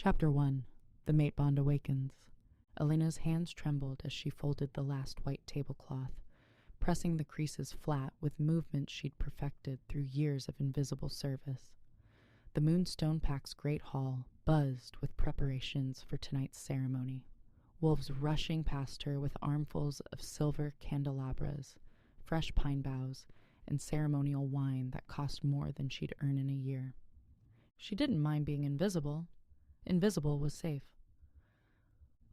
Chapter 1. The Mate Bond Awakens. Elena's hands trembled as she folded the last white tablecloth, pressing the creases flat with movements she'd perfected through years of invisible service. The Moonstone Pack's great hall buzzed with preparations for tonight's ceremony, wolves rushing past her with armfuls of silver candelabras, fresh pine boughs, and ceremonial wine that cost more than she'd earn in a year. She didn't mind being invisible. Invisible was safe.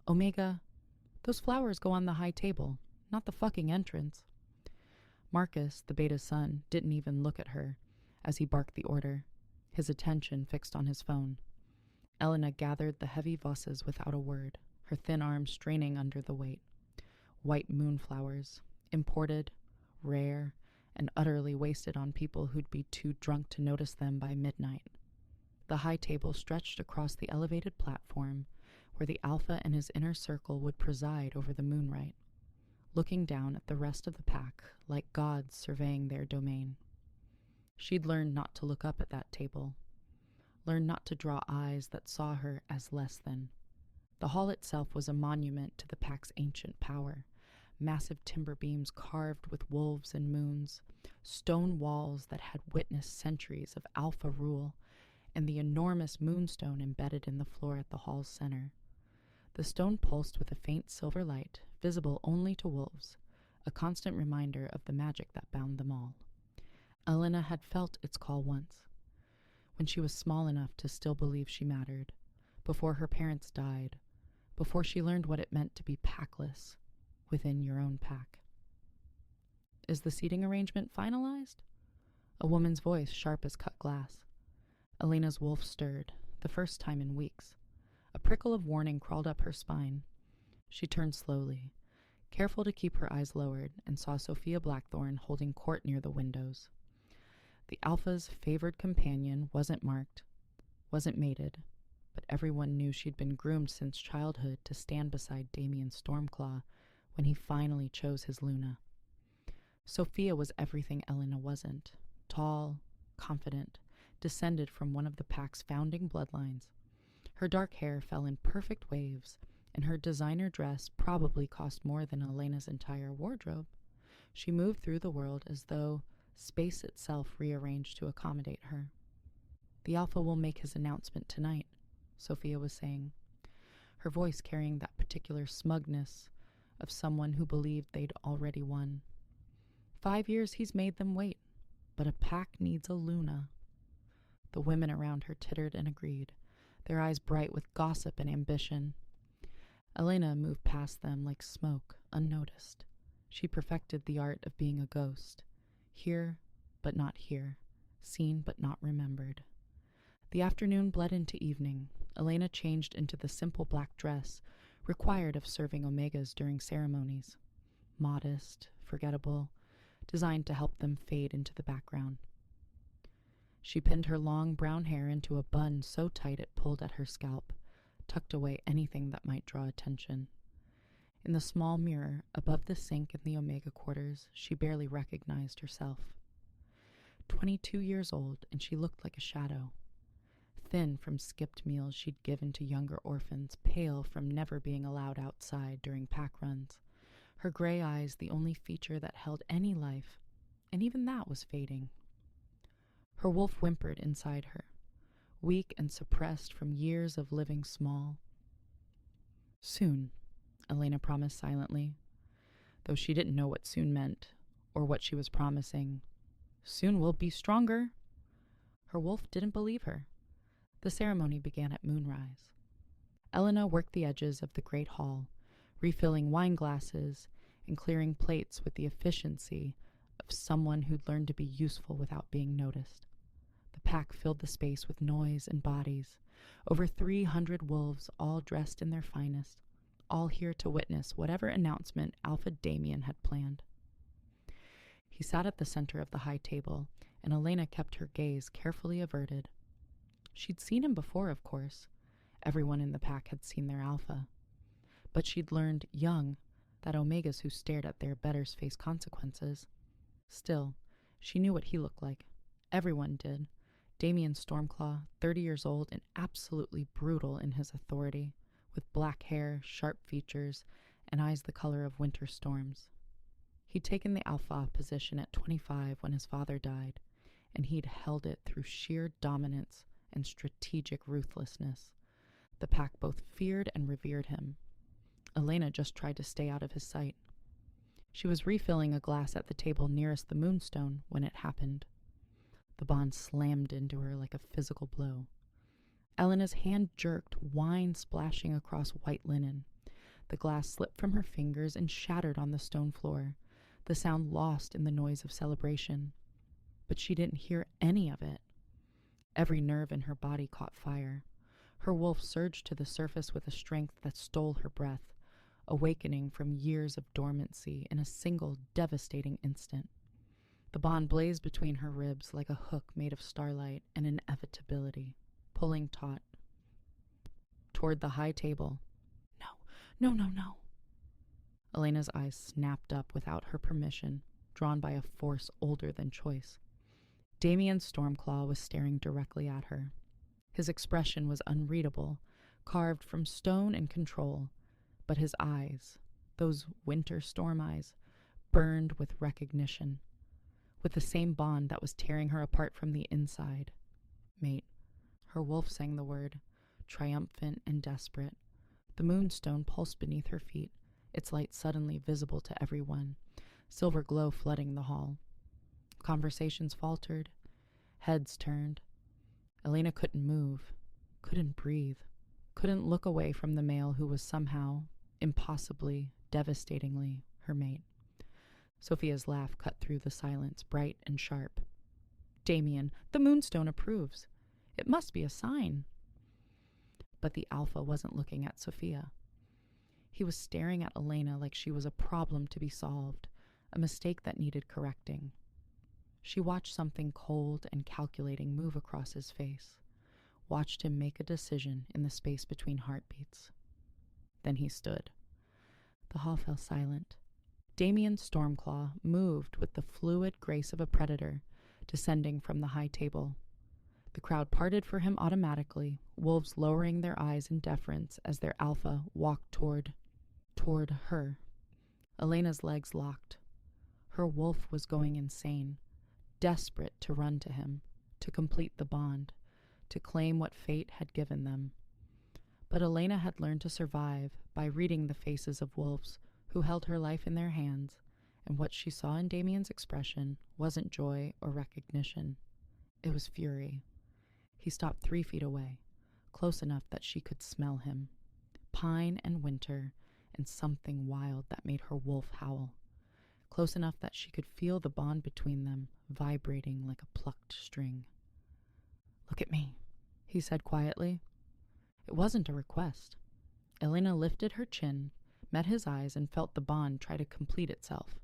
Omega, those flowers go on the high table, not the fucking entrance. Marcus, the beta's son, didn't even look at her as he barked the order, his attention fixed on his phone. Elena gathered the heavy vases without a word, her thin arms straining under the weight. White moonflowers, imported, rare, and utterly wasted on people who'd be too drunk to notice them by midnight. The high table stretched across the elevated platform where the Alpha and his inner circle would preside over the Moonlight, looking down at the rest of the pack like gods surveying their domain. She'd learned not to look up at that table, learned not to draw eyes that saw her as less than. The hall itself was a monument to the pack's ancient power, massive timber beams carved with wolves and moons, stone walls that had witnessed centuries of Alpha rule, and the enormous moonstone embedded in the floor at the hall's center. The stone pulsed with a faint silver light, visible only to wolves, a constant reminder of the magic that bound them all. Elena had felt its call once, when she was small enough to still believe she mattered, before her parents died, before she learned what it meant to be packless within your own pack. Is the seating arrangement finalized? A woman's voice, sharp as cut glass. Elena's wolf stirred, the first time in weeks. A prickle of warning crawled up her spine. She turned slowly, careful to keep her eyes lowered, and saw Sophia Blackthorne holding court near the windows. The Alpha's favored companion wasn't marked, wasn't mated, but everyone knew she'd been groomed since childhood to stand beside Damien Stormclaw when he finally chose his Luna. Sophia was everything Elena wasn't: tall, confident, descended from one of the pack's founding bloodlines. Her dark hair fell in perfect waves, and her designer dress probably cost more than Elena's entire wardrobe. She moved through the world as though space itself rearranged to accommodate her. The Alpha will make his announcement tonight, Sophia was saying, her voice carrying that particular smugness of someone who believed they'd already won. 5 years he's made them wait, but a pack needs a Luna. The women around her tittered and agreed, their eyes bright with gossip and ambition. Elena moved past them like smoke, unnoticed. She perfected the art of being a ghost, here but not here, seen but not remembered. The afternoon bled into evening. Elena changed into the simple black dress required of serving Omegas during ceremonies, modest, forgettable, designed to help them fade into the background. She pinned her long brown hair into a bun so tight it pulled at her scalp, tucked away anything that might draw attention. In the small mirror above the sink in the Omega quarters, she barely recognized herself. 22 years old, and she looked like a shadow. Thin from skipped meals she'd given to younger orphans, pale from never being allowed outside during pack runs. Her gray eyes the only feature that held any life, and even that was fading. Her wolf whimpered inside her, weak and suppressed from years of living small. Soon, Elena promised silently, though she didn't know what soon meant, or what she was promising. Soon we'll be stronger. Her wolf didn't believe her. The ceremony began at moonrise. Elena worked the edges of the great hall, refilling wine glasses and clearing plates with the efficiency of someone who'd learned to be useful without being noticed. The pack filled the space with noise and bodies, over 300 wolves, all dressed in their finest, all here to witness whatever announcement Alpha Damien had planned. He sat at the center of the high table, and Elena kept her gaze carefully averted. She'd seen him before, of course. Everyone in the pack had seen their Alpha. But she'd learned, young, that Omegas who stared at their betters face consequences. Still, she knew what he looked like. Everyone did, Damien Stormclaw, 30 years old and absolutely brutal in his authority, with black hair, sharp features, and eyes the color of winter storms. He'd taken the Alpha position at 25 when his father died, and he'd held it through sheer dominance and strategic ruthlessness. The pack both feared and revered him. Elena just tried to stay out of his sight. She was refilling a glass at the table nearest the moonstone when it happened. The bond slammed into her like a physical blow. Elena's hand jerked, wine splashing across white linen. The glass slipped from her fingers and shattered on the stone floor, the sound lost in the noise of celebration. But she didn't hear any of it. Every nerve in her body caught fire. Her wolf surged to the surface with a strength that stole her breath, awakening from years of dormancy in a single devastating instant. The bond blazed between her ribs like a hook made of starlight and inevitability, pulling taut toward the high table. No, no, no, no. Elena's eyes snapped up without her permission, drawn by a force older than choice. Damien Stormclaw was staring directly at her. His expression was unreadable, carved from stone and control, but his eyes, those winter storm eyes, burned with recognition, with the same bond that was tearing her apart from the inside. Mate. Her wolf sang the word, triumphant and desperate. The moonstone pulsed beneath her feet, its light suddenly visible to everyone, silver glow flooding the hall. Conversations faltered, heads turned. Elena couldn't move, couldn't breathe, couldn't look away from the male who was somehow, impossibly, devastatingly, her mate. Sophia's laugh cut through the silence, bright and sharp. Damien, the moonstone approves. It must be a sign. But the Alpha wasn't looking at Sophia. He was staring at Elena like she was a problem to be solved, a mistake that needed correcting. She watched something cold and calculating move across his face, watched him make a decision in the space between heartbeats. Then he stood. The hall fell silent. Damien Stormclaw moved with the fluid grace of a predator, descending from the high table. The crowd parted for him automatically, wolves lowering their eyes in deference as their Alpha walked toward her. Elena's legs locked. Her wolf was going insane, desperate to run to him, to complete the bond, to claim what fate had given them. But Elena had learned to survive by reading the faces of wolves who held her life in their hands, and what she saw in Damien's expression wasn't joy or recognition. It was fury. He stopped 3 feet away, close enough that she could smell him. Pine and winter, and something wild that made her wolf howl. Close enough that she could feel the bond between them vibrating like a plucked string. "Look at me," he said quietly. It wasn't a request. Elena lifted her chin, met his eyes, and felt the bond try to complete itself.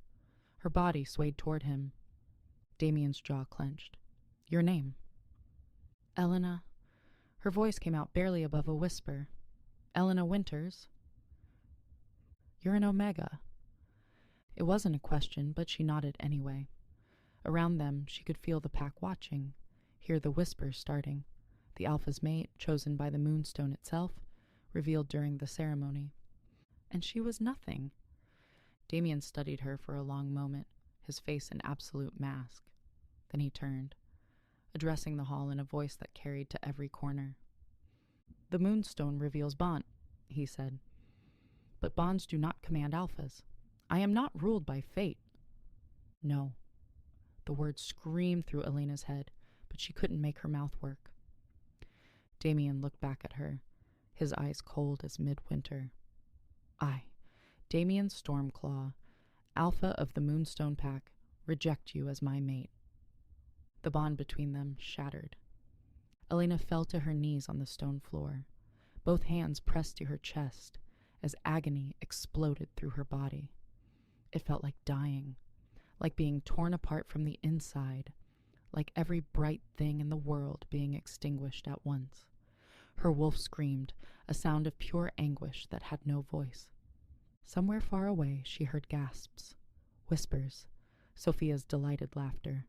Her body swayed toward him. Damien's jaw clenched. "Your name?" "Elena." Her voice came out barely above a whisper. "Elena Winters." "You're an Omega." It wasn't a question, but she nodded anyway. Around them, she could feel the pack watching, hear the whispers starting. The Alpha's mate, chosen by the moonstone itself, revealed during the ceremony. And she was nothing. Damien studied her for a long moment, his face an absolute mask. Then he turned, addressing the hall in a voice that carried to every corner. "The moonstone reveals bond," he said. "But bonds do not command Alphas. I am not ruled by fate." "No." The words screamed through Elena's head, but she couldn't make her mouth work. Damien looked back at her, his eyes cold as midwinter. "I, Damien Stormclaw, Alpha of the Moonstone Pack, reject you as my mate." The bond between them shattered. Elena fell to her knees on the stone floor, both hands pressed to her chest as agony exploded through her body. It felt like dying, like being torn apart from the inside, like every bright thing in the world being extinguished at once. Her wolf screamed, a sound of pure anguish that had no voice. Somewhere far away she heard gasps, whispers, Sophia's delighted laughter.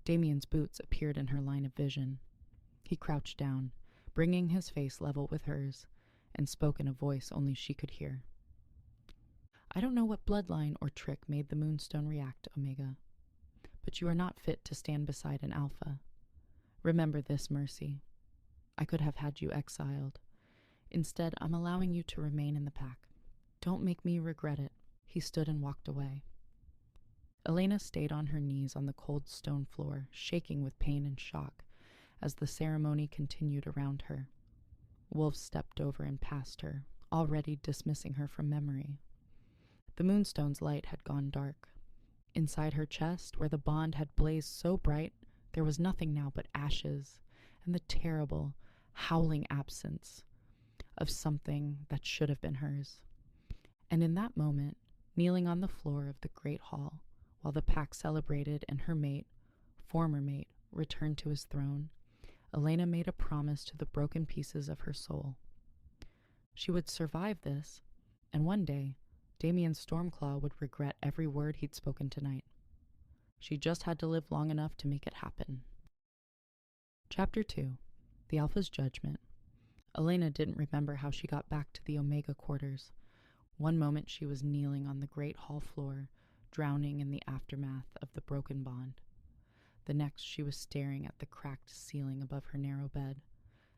Damien's boots appeared in her line of vision. He crouched down, bringing his face level with hers, and spoke in a voice only she could hear. I don't know what bloodline or trick made the Moonstone react, Omega, but you are not fit to stand beside an Alpha. Remember this, Mercy. I could have had you exiled. Instead, I'm allowing you to remain in the pack. Don't make me regret it. He stood and walked away. Elena stayed on her knees on the cold stone floor, shaking with pain and shock, as the ceremony continued around her. Wolf stepped over and past her, already dismissing her from memory. The Moonstone's light had gone dark. Inside her chest, where the bond had blazed so bright, there was nothing now but ashes and the terrible, howling absence of something that should have been hers. And in that moment, kneeling on the floor of the great hall, while the pack celebrated and her mate, former mate, returned to his throne, Elena made a promise to the broken pieces of her soul. She would survive this, and one day, Damien Stormclaw would regret every word he'd spoken tonight. She just had to live long enough to make it happen. Chapter 2. The Alpha's Judgment. Elena didn't remember how she got back to the Omega quarters. One moment she was kneeling on the great hall floor, drowning in the aftermath of the broken bond. The next she was staring at the cracked ceiling above her narrow bed,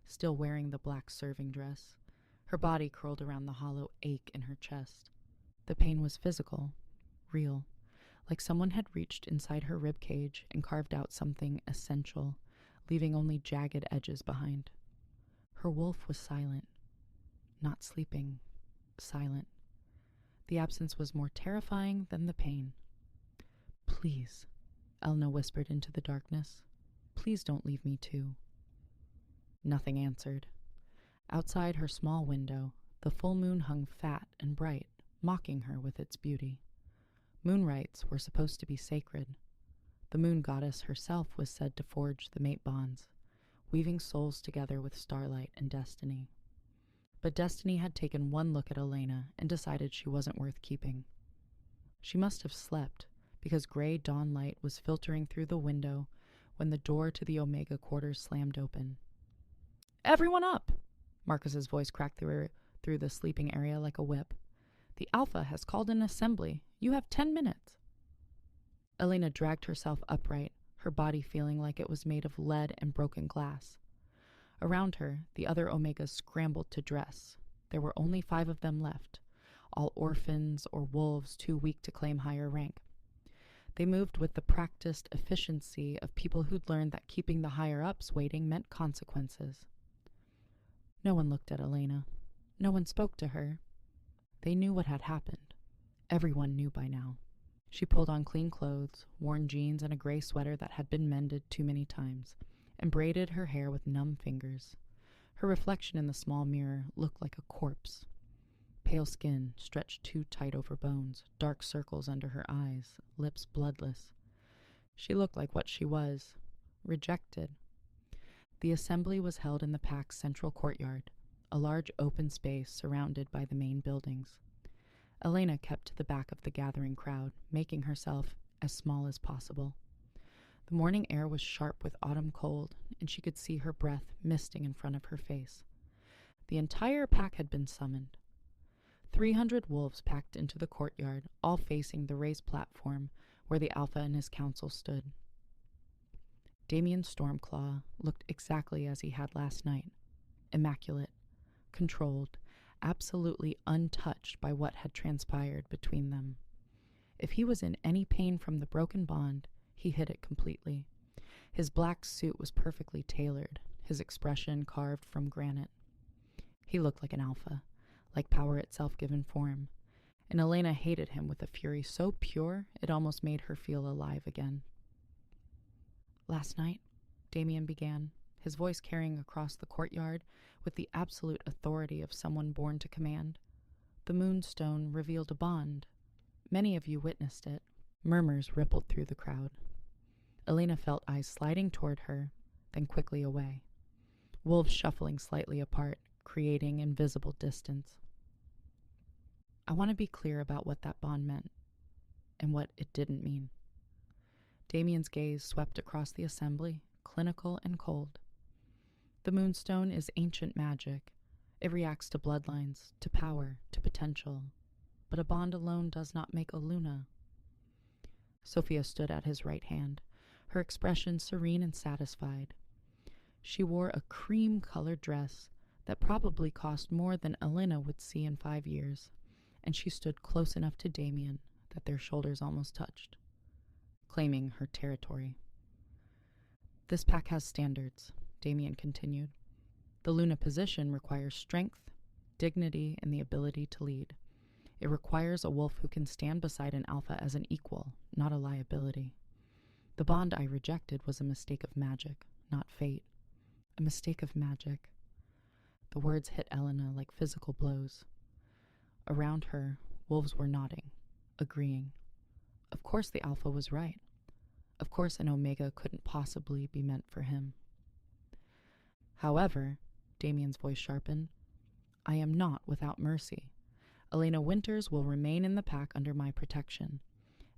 still wearing the black serving dress, her body curled around the hollow ache in her chest. The pain was physical, real, like someone had reached inside her rib cage and carved out something essential, leaving only jagged edges behind. Her wolf was silent, not sleeping, silent. The absence was more terrifying than the pain. Please, Elena whispered into the darkness. Please don't leave me too. Nothing answered. Outside her small window, the full moon hung fat and bright, mocking her with its beauty. Moon rites were supposed to be sacred. The moon goddess herself was said to forge the mate bonds, weaving souls together with starlight and destiny. But destiny had taken one look at Elena and decided she wasn't worth keeping. She must have slept, because gray dawn light was filtering through the window when the door to the Omega quarters slammed open. Everyone up! Marcus's voice cracked through the sleeping area like a whip. The Alpha has called an assembly. You have 10 minutes. Elena dragged herself upright, her body feeling like it was made of lead and broken glass. Around her, the other Omegas scrambled to dress. There were only 5 of them left, all orphans or wolves too weak to claim higher rank. They moved with the practiced efficiency of people who'd learned that keeping the higher-ups waiting meant consequences. No one looked at Elena. No one spoke to her. They knew what had happened. Everyone knew by now. She pulled on clean clothes, worn jeans and a gray sweater that had been mended too many times, and braided her hair with numb fingers. Her reflection in the small mirror looked like a corpse. Pale skin stretched too tight over bones, dark circles under her eyes, lips bloodless. She looked like what she was, rejected. The assembly was held in the pack's central courtyard, a large open space surrounded by the main buildings. Elena kept to the back of the gathering crowd, making herself as small as possible. The morning air was sharp with autumn cold, and she could see her breath misting in front of her face. The entire pack had been summoned. 300 wolves packed into the courtyard, all facing the raised platform where the Alpha and his council stood. Damien Stormclaw looked exactly as he had last night, immaculate, controlled, absolutely untouched by what had transpired between them. If he was in any pain from the broken bond, he hid it completely. His black suit was perfectly tailored, his expression carved from granite. He looked like an Alpha, like power itself given form, and Elena hated him with a fury so pure it almost made her feel alive again. Last night, Damien began, his voice carrying across the courtyard with the absolute authority of someone born to command. The moonstone revealed a bond. Many of you witnessed it. Murmurs rippled through the crowd. Elena felt eyes sliding toward her, then quickly away. Wolves shuffling slightly apart, creating invisible distance. I want to be clear about what that bond meant, and what it didn't mean. Damien's gaze swept across the assembly, clinical and cold. The Moonstone is ancient magic. It reacts to bloodlines, to power, to potential. But a bond alone does not make a Luna. Sophia stood at his right hand, her expression serene and satisfied. She wore a cream-colored dress that probably cost more than Elena would see in 5 years, and she stood close enough to Damien that their shoulders almost touched, claiming her territory. This pack has standards, Damien continued. The Luna position requires strength, dignity, and the ability to lead. It requires a wolf who can stand beside an alpha as an equal, not a liability. The bond I rejected was a mistake of magic, not fate. A mistake of magic. The words hit Elena like physical blows. Around her, wolves were nodding, agreeing. Of course the alpha was right. Of course an omega couldn't possibly be meant for him. However, Damien's voice sharpened, I am not without mercy. Elena Winters will remain in the pack under my protection.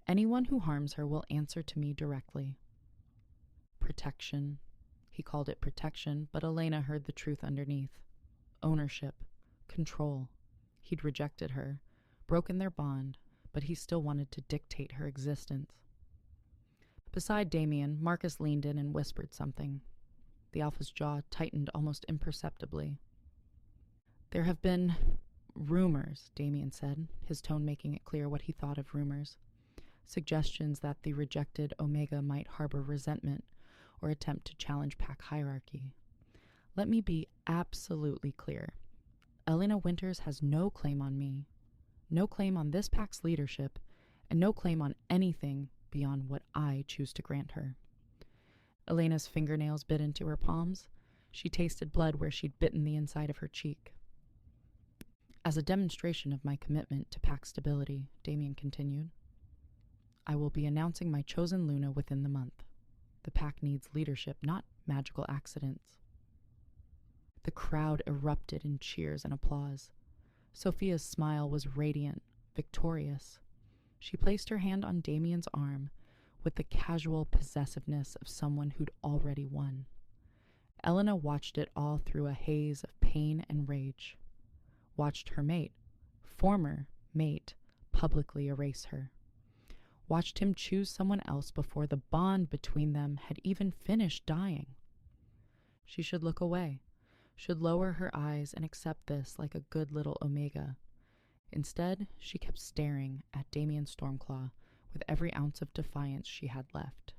Anyone who harms her will answer to me directly. Protection. He called it protection, but Elena heard the truth underneath. Ownership. Control. He'd rejected her, broken their bond, but he still wanted to dictate her existence. Beside Damien, Marcus leaned in and whispered something. The alpha's jaw tightened almost imperceptibly. There have been rumors, Damien said, his tone making it clear what he thought of rumors. Suggestions that the rejected Omega might harbor resentment or attempt to challenge pack hierarchy. Let me be absolutely clear. Elena Winters has no claim on me, no claim on this pack's leadership, and no claim on anything beyond what I choose to grant her. Elena's fingernails bit into her palms. She tasted blood where she'd bitten the inside of her cheek. As a demonstration of my commitment to pack stability, Damien continued, I will be announcing my chosen Luna within the month. The pack needs leadership, not magical accidents. The crowd erupted in cheers and applause. Sophia's smile was radiant, victorious. She placed her hand on Damien's arm with the casual possessiveness of someone who'd already won. Elena watched it all through a haze of pain and rage. Watched her mate, former mate, publicly erase her. Watched him choose someone else before the bond between them had even finished dying. She should look away, should lower her eyes and accept this like a good little Omega. Instead, she kept staring at Damien Stormclaw with every ounce of defiance she had left.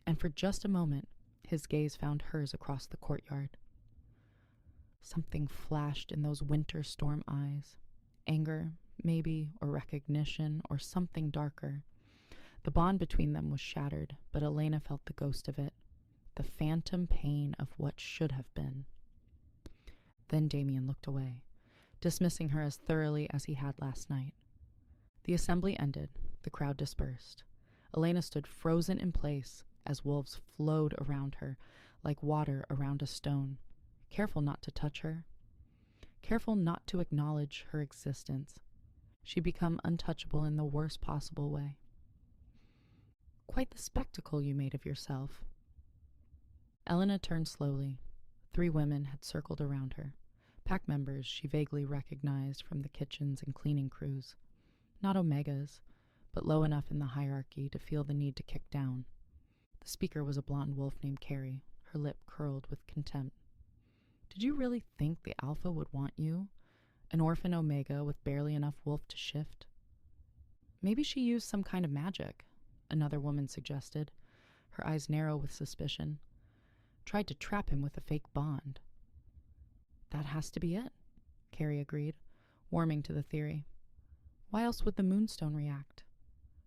And for just a moment, his gaze found hers across the courtyard. Something flashed in those winter storm eyes. Anger, maybe, or recognition, or something darker. The bond between them was shattered, but Elena felt the ghost of it, the phantom pain of what should have been. Then Damien looked away, dismissing her as thoroughly as he had last night. The assembly ended, the crowd dispersed. Elena stood frozen in place as wolves flowed around her like water around a stone, careful not to touch her, careful not to acknowledge her existence. She'd become untouchable in the worst possible way. Quite the spectacle you made of yourself. Elena turned slowly. 3 women had circled around her, pack members she vaguely recognized from the kitchens and cleaning crews. Not Omegas, but low enough in the hierarchy to feel the need to kick down. The speaker was a blonde wolf named Carrie, her lip curled with contempt. Did you really think the Alpha would want you? An orphan Omega with barely enough wolf to shift? Maybe she used some kind of magic, another woman suggested, her eyes narrow with suspicion. Tried to trap him with a fake bond. That has to be it, Carrie agreed, warming to the theory. Why else would the Moonstone react?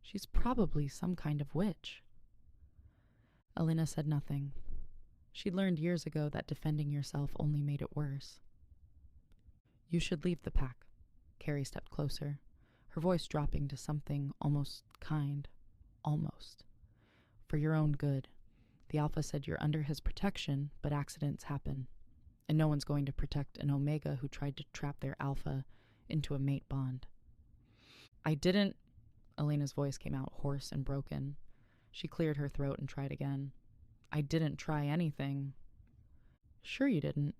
She's probably some kind of witch. Elena said nothing. She'd learned years ago that defending yourself only made it worse. You should leave the pack. Carrie stepped closer, her voice dropping to something almost kind. Almost. For your own good. The Alpha said you're under his protection, but accidents happen. And no one's going to protect an Omega who tried to trap their Alpha into a mate bond. I didn't... Elena's voice came out hoarse and broken. She cleared her throat and tried again. I didn't try anything. Sure you didn't.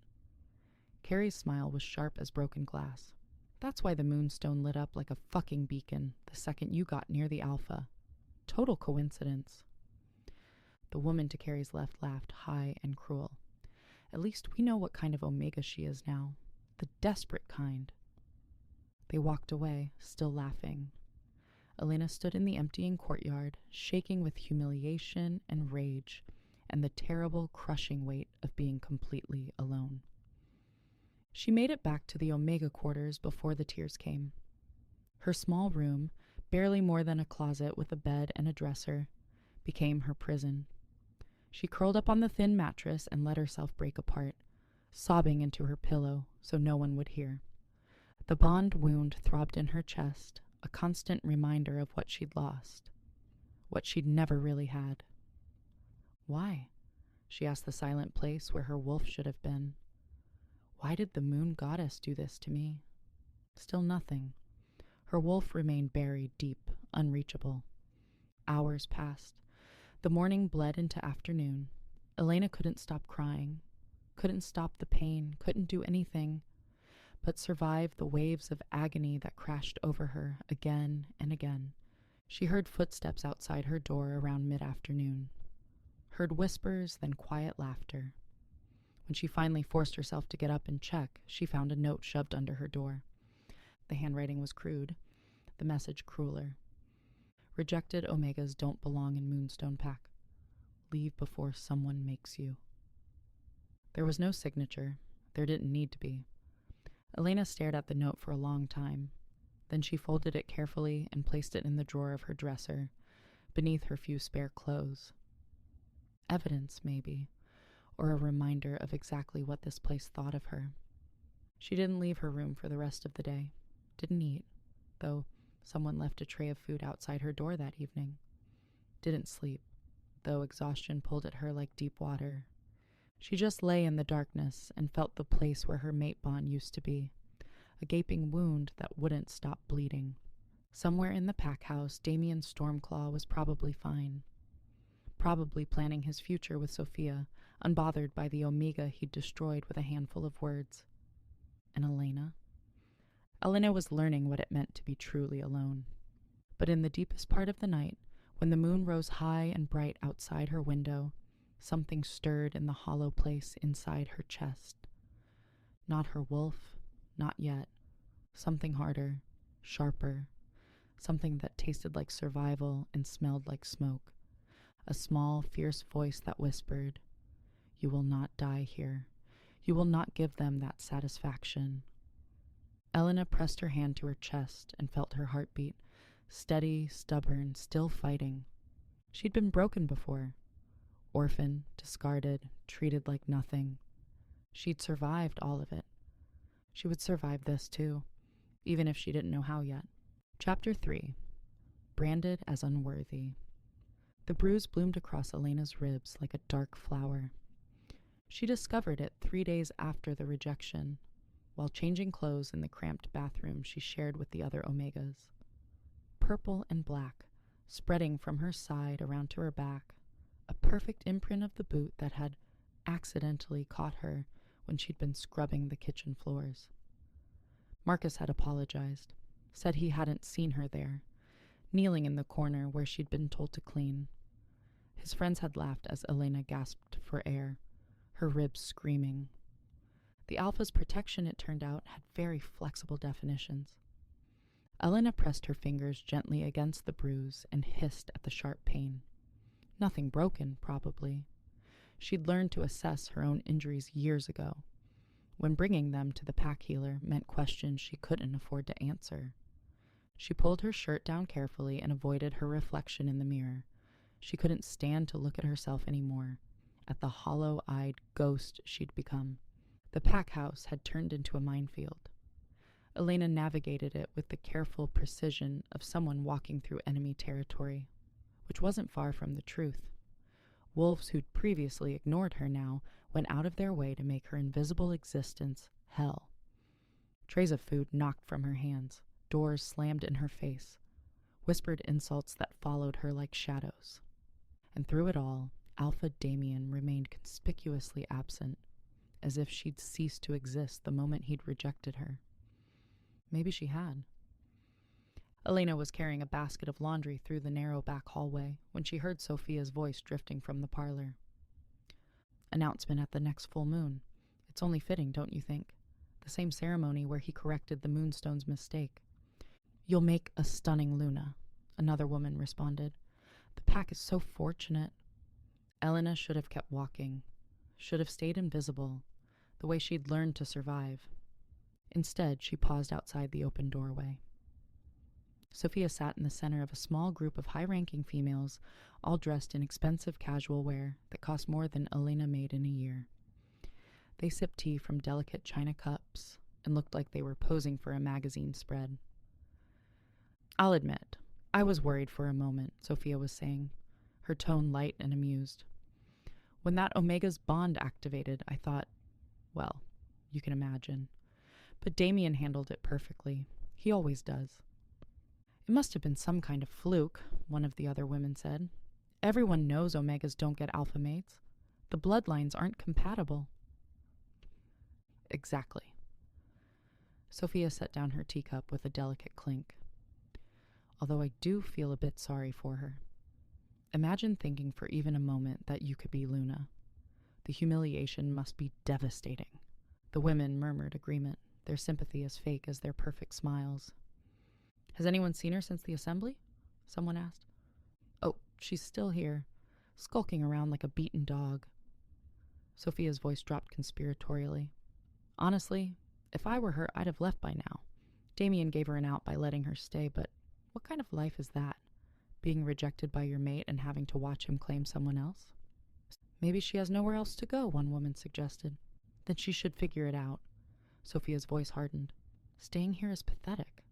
Carrie's smile was sharp as broken glass. That's why the moonstone lit up like a fucking beacon the second you got near the Alpha. Total coincidence. The woman to Carrie's left laughed high and cruel. At least we know what kind of Omega she is now. The desperate kind. They walked away, still laughing. Elena stood in the emptying courtyard, shaking with humiliation and rage, and the terrible, crushing weight of being completely alone. She made it back to the Omega quarters before the tears came. Her small room, barely more than a closet with a bed and a dresser, became her prison. She curled up on the thin mattress and let herself break apart, sobbing into her pillow so no one would hear. The bond wound throbbed in her chest, a constant reminder of what she'd lost, what she'd never really had. Why? She asked the silent place where her wolf should have been. Why did the moon goddess do this to me? Still nothing. Her wolf remained buried deep, unreachable. Hours passed. The morning bled into afternoon. Elena couldn't stop crying, couldn't stop the pain, couldn't do anything but survive the waves of agony that crashed over her again and again. She heard footsteps outside her door around mid-afternoon. Heard whispers, then quiet laughter. When she finally forced herself to get up and check, she found a note shoved under her door. The handwriting was crude, the message crueler. Rejected Omegas don't belong in Moonstone Pack. Leave before someone makes you. There was no signature. There didn't need to be. Elena stared at the note for a long time. Then she folded it carefully and placed it in the drawer of her dresser, beneath her few spare clothes. Evidence, maybe, or a reminder of exactly what this place thought of her. She didn't leave her room for the rest of the day. Didn't eat, though someone left a tray of food outside her door that evening. Didn't sleep, though exhaustion pulled at her like deep water. She just lay in the darkness and felt the place where her mate bond used to be, a gaping wound that wouldn't stop bleeding. Somewhere in the pack house, Damien Stormclaw was probably fine. Probably planning his future with Sophia, unbothered by the Omega he'd destroyed with a handful of words. And Elena? Elena was learning what it meant to be truly alone. But in the deepest part of the night, when the moon rose high and bright outside her window, something stirred in the hollow place inside her chest. Not her wolf, not yet. Something harder, sharper, something that tasted like survival and smelled like smoke. A small, fierce voice that whispered, "You will not die here. You will not give them that satisfaction." Elena pressed her hand to her chest and felt her heartbeat, steady, stubborn, still fighting. She'd been broken before. Orphaned, discarded, treated like nothing. She'd survived all of it. She would survive this too, even if she didn't know how yet. Chapter 3. Branded as Unworthy. The bruise bloomed across Elena's ribs like a dark flower. She discovered it 3 days after the rejection, while changing clothes in the cramped bathroom she shared with the other Omegas. Purple and black, spreading from her side around to her back, a perfect imprint of the boot that had accidentally caught her when she'd been scrubbing the kitchen floors. Marcus had apologized, said he hadn't seen her there, kneeling in the corner where she'd been told to clean. His friends had laughed as Elena gasped for air, her ribs screaming. The Alpha's protection, it turned out, had very flexible definitions. Elena pressed her fingers gently against the bruise and hissed at the sharp pain. Nothing broken, probably. She'd learned to assess her own injuries years ago, when bringing them to the pack healer meant questions she couldn't afford to answer. She pulled her shirt down carefully and avoided her reflection in the mirror. She couldn't stand to look at herself anymore, at the hollow-eyed ghost she'd become. The pack house had turned into a minefield. Elena navigated it with the careful precision of someone walking through enemy territory, which wasn't far from the truth. Wolves who'd previously ignored her now went out of their way to make her invisible existence hell. Trays of food knocked from her hands, doors slammed in her face, whispered insults that followed her like shadows. And through it all, Alpha Damien remained conspicuously absent, as if she'd ceased to exist the moment he'd rejected her. Maybe she had. Elena was carrying a basket of laundry through the narrow back hallway when she heard Sophia's voice drifting from the parlor. Announcement at the next full moon. It's only fitting, don't you think? The same ceremony where he corrected the moonstone's mistake. You'll make a stunning Luna, another woman responded. The pack is so fortunate. Elena should have kept walking, should have stayed invisible, the way she'd learned to survive. Instead, she paused outside the open doorway. Sophia sat in the center of a small group of high-ranking females, all dressed in expensive casual wear that cost more than Elena made in a year. They sipped tea from delicate china cups and looked like they were posing for a magazine spread. I'll admit, I was worried for a moment, Sophia was saying, her tone light and amused. When that Omega's bond activated, I thought, well, you can imagine. But Damien handled it perfectly. He always does. It must have been some kind of fluke, one of the other women said. Everyone knows Omegas don't get alpha mates. The bloodlines aren't compatible. Exactly. Sophia set down her teacup with a delicate clink. Although I do feel a bit sorry for her. Imagine thinking for even a moment that you could be Luna. The humiliation must be devastating. The women murmured agreement, their sympathy as fake as their perfect smiles. Has anyone seen her since the assembly? Someone asked. Oh, she's still here, skulking around like a beaten dog. Sophia's voice dropped conspiratorially. Honestly, if I were her, I'd have left by now. Damien gave her an out by letting her stay, but what kind of life is that? Being rejected by your mate and having to watch him claim someone else? Maybe she has nowhere else to go, one woman suggested. Then she should figure it out. Sophia's voice hardened. Staying here is pathetic.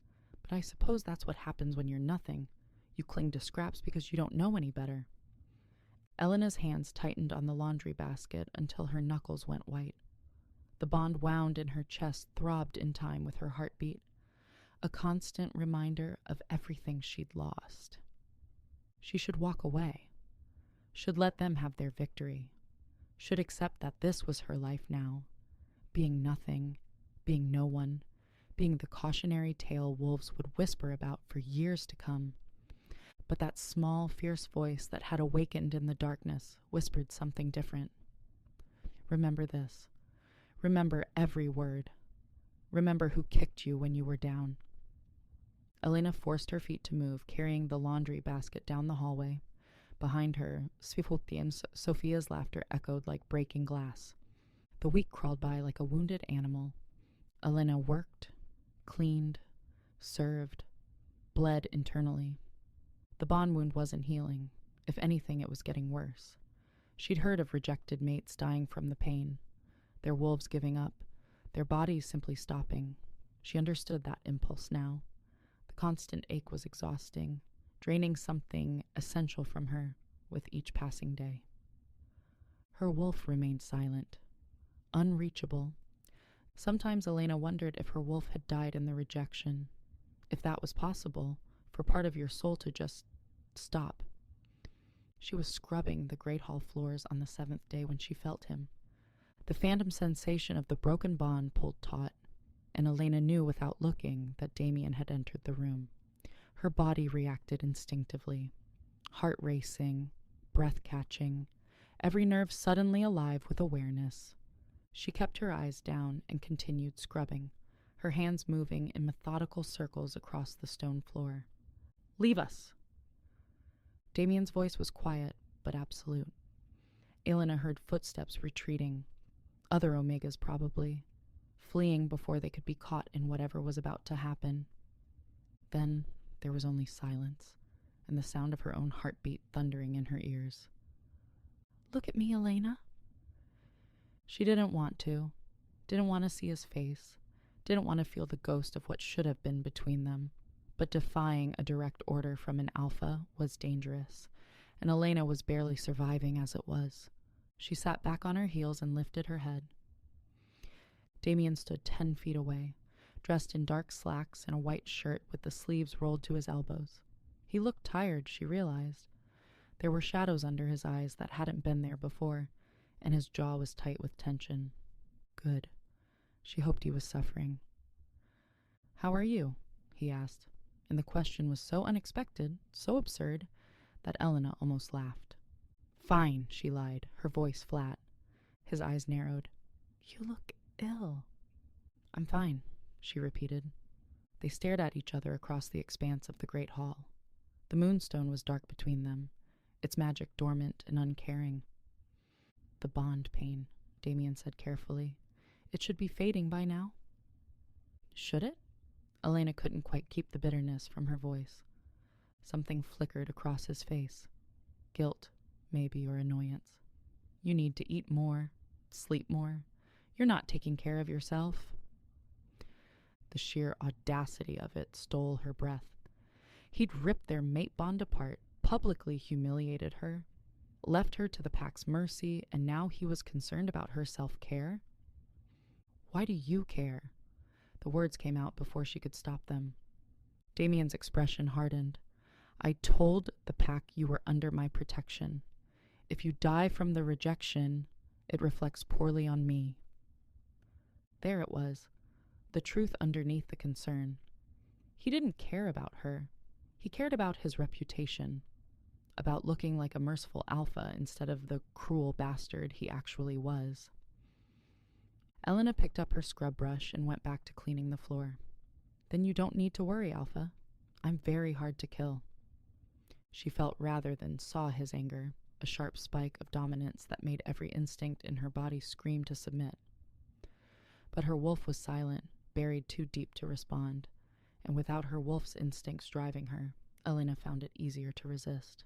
But I suppose that's what happens when you're nothing. You cling to scraps because you don't know any better. Elena's hands tightened on the laundry basket until her knuckles went white. The bond wound in her chest throbbed in time with her heartbeat, a constant reminder of everything she'd lost. She should walk away, should let them have their victory, should accept that this was her life now, being nothing, being no one, being the cautionary tale wolves would whisper about for years to come. But that small, fierce voice that had awakened in the darkness whispered something different. Remember this. Remember every word. Remember who kicked you when you were down. Elena forced her feet to move, carrying the laundry basket down the hallway. Behind her, Svifotien's Sophia's laughter echoed like breaking glass. The week crawled by like a wounded animal. Elena worked, cleaned, served, bled internally. The bond wound wasn't healing. If anything, it was getting worse. She'd heard of rejected mates dying from the pain, their wolves giving up, their bodies simply stopping. She understood that impulse now. The constant ache was exhausting, draining something essential from her with each passing day. Her wolf remained silent, unreachable. Sometimes Elena wondered if her wolf had died in the rejection, if that was possible, for part of your soul to just stop. She was scrubbing the great hall floors on the 7th day when she felt him. The phantom sensation of the broken bond pulled taut, and Elena knew without looking that Damien had entered the room. Her body reacted instinctively, heart racing, breath catching, every nerve suddenly alive with awareness. She kept her eyes down and continued scrubbing, her hands moving in methodical circles across the stone floor. Leave us! Damien's voice was quiet, but absolute. Elena heard footsteps retreating, other Omegas probably, fleeing before they could be caught in whatever was about to happen. Then there was only silence, and the sound of her own heartbeat thundering in her ears. Look at me, Elena. She didn't want to see his face, didn't want to feel the ghost of what should have been between them. But defying a direct order from an alpha was dangerous, and Elena was barely surviving as it was. She sat back on her heels and lifted her head. Damien stood 10 feet away, dressed in dark slacks and a white shirt with the sleeves rolled to his elbows. He looked tired, she realized. There were shadows under his eyes that hadn't been there before, and his jaw was tight with tension. Good. She hoped he was suffering. "How are you?" he asked, and the question was so unexpected, so absurd, that Elena almost laughed. "Fine," she lied, her voice flat. His eyes narrowed. "You look ill." "I'm fine," she repeated. They stared at each other across the expanse of the great hall. The moonstone was dark between them, its magic dormant and uncaring. "The bond pain," Damien said carefully. "It should be fading by now." "Should it?" Elena couldn't quite keep the bitterness from her voice. Something flickered across his face. Guilt, maybe, or annoyance. "You need to eat more, sleep more. You're not taking care of yourself." The sheer audacity of it stole her breath. He'd ripped their mate bond apart, publicly humiliated her, left her to the pack's mercy, and now he was concerned about her self-care? "Why do you care?" The words came out before she could stop them. Damien's expression hardened. "I told the pack you were under my protection. If you die from the rejection, it reflects poorly on me." There it was, the truth underneath the concern. He didn't care about her. He cared about his reputation, about looking like a merciful alpha instead of the cruel bastard he actually was. Elena picked up her scrub brush and went back to cleaning the floor. "Then you don't need to worry, Alpha. I'm very hard to kill." She felt rather than saw his anger, a sharp spike of dominance that made every instinct in her body scream to submit. But her wolf was silent, buried too deep to respond, and without her wolf's instincts driving her, Elena found it easier to resist.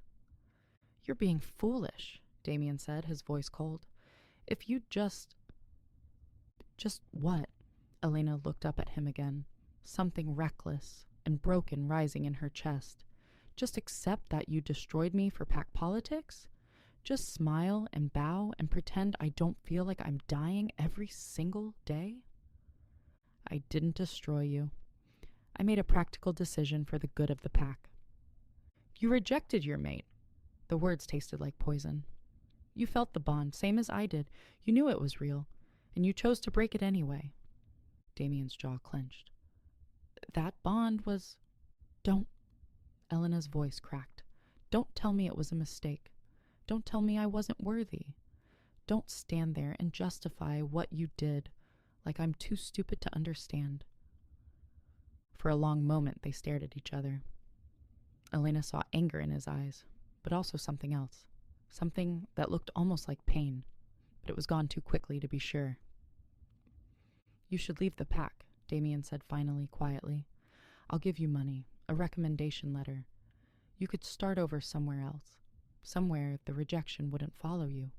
"You're being foolish," Damien said, his voice cold. "If you just what?" Elena looked up at him again, something reckless and broken rising in her chest. "Just accept that you destroyed me for pack politics? Just smile and bow and pretend I don't feel like I'm dying every single day?" "I didn't destroy you. I made a practical decision for the good of the pack." "You rejected your mate." The words tasted like poison. "You felt the bond, same as I did. You knew it was real, and you chose to break it anyway." Damien's jaw clenched. "That bond was—" "Don't—" Elena's voice cracked. "Don't tell me it was a mistake. Don't tell me I wasn't worthy. Don't stand there and justify what you did like I'm too stupid to understand." For a long moment they stared at each other. Elena saw anger in his eyes, but also something else. Something that looked almost like pain, but it was gone too quickly to be sure. "You should leave the pack," Damien said finally, quietly. "I'll give you money, a recommendation letter. You could start over somewhere else, somewhere the rejection wouldn't follow you."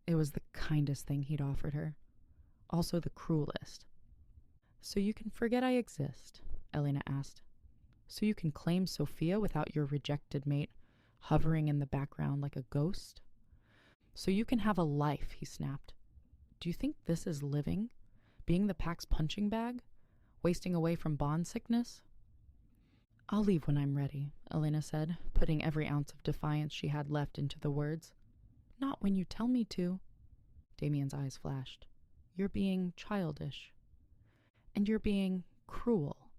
It was the kindest thing he'd offered her, also the cruelest. "So you can forget I exist?" Elena asked. "So you can claim Sophia without your rejected mate hovering in the background like a ghost? So you can have a life," he snapped. "Do you think this is living? Being the pack's punching bag? Wasting away from bond sickness?" "I'll leave when I'm ready," Elena said, putting every ounce of defiance she had left into the words. "Not when you tell me to." Damien's eyes flashed. "You're being childish. And you're being cruel."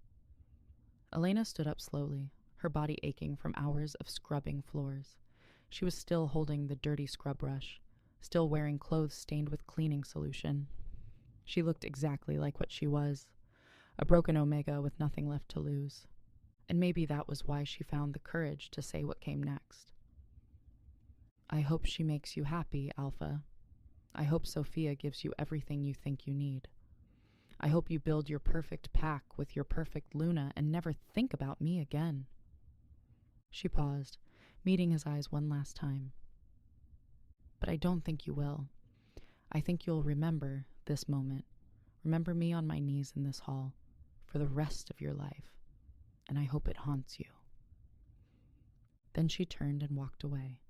Elena stood up slowly, her body aching from hours of scrubbing floors. She was still holding the dirty scrub brush, still wearing clothes stained with cleaning solution. She looked exactly like what she was, a broken Omega with nothing left to lose. And maybe that was why she found the courage to say what came next. "I hope she makes you happy, Alpha. I hope Sophia gives you everything you think you need. I hope you build your perfect pack with your perfect Luna and never think about me again." She paused, meeting his eyes one last time. "But I don't think you will. I think you'll remember this moment, remember me on my knees in this hall, for the rest of your life, and I hope it haunts you." Then she turned and walked away,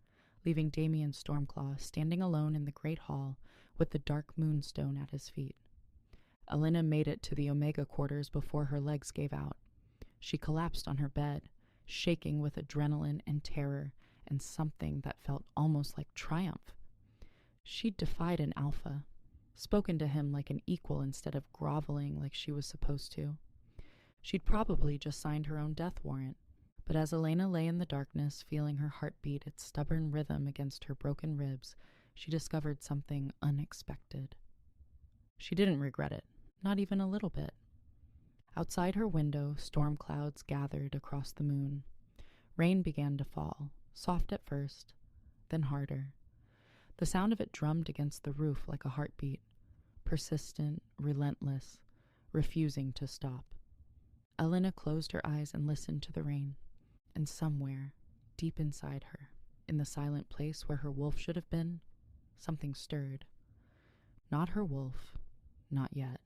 leaving Damien Stormclaw standing alone in the great hall with the dark moonstone at his feet. Elena made it to the Omega quarters before her legs gave out. She collapsed on her bed, shaking with adrenaline and terror, and something that felt almost like triumph. She'd defied an alpha, spoken to him like an equal instead of groveling like she was supposed to. She'd probably just signed her own death warrant, but as Elena lay in the darkness, feeling her heart beat its stubborn rhythm against her broken ribs, she discovered something unexpected. She didn't regret it, not even a little bit. Outside her window, storm clouds gathered across the moon. Rain began to fall, soft at first, then harder. The sound of it drummed against the roof like a heartbeat, persistent, relentless, refusing to stop. Elena closed her eyes and listened to the rain, and somewhere, deep inside her, in the silent place where her wolf should have been, something stirred. Not her wolf, not yet,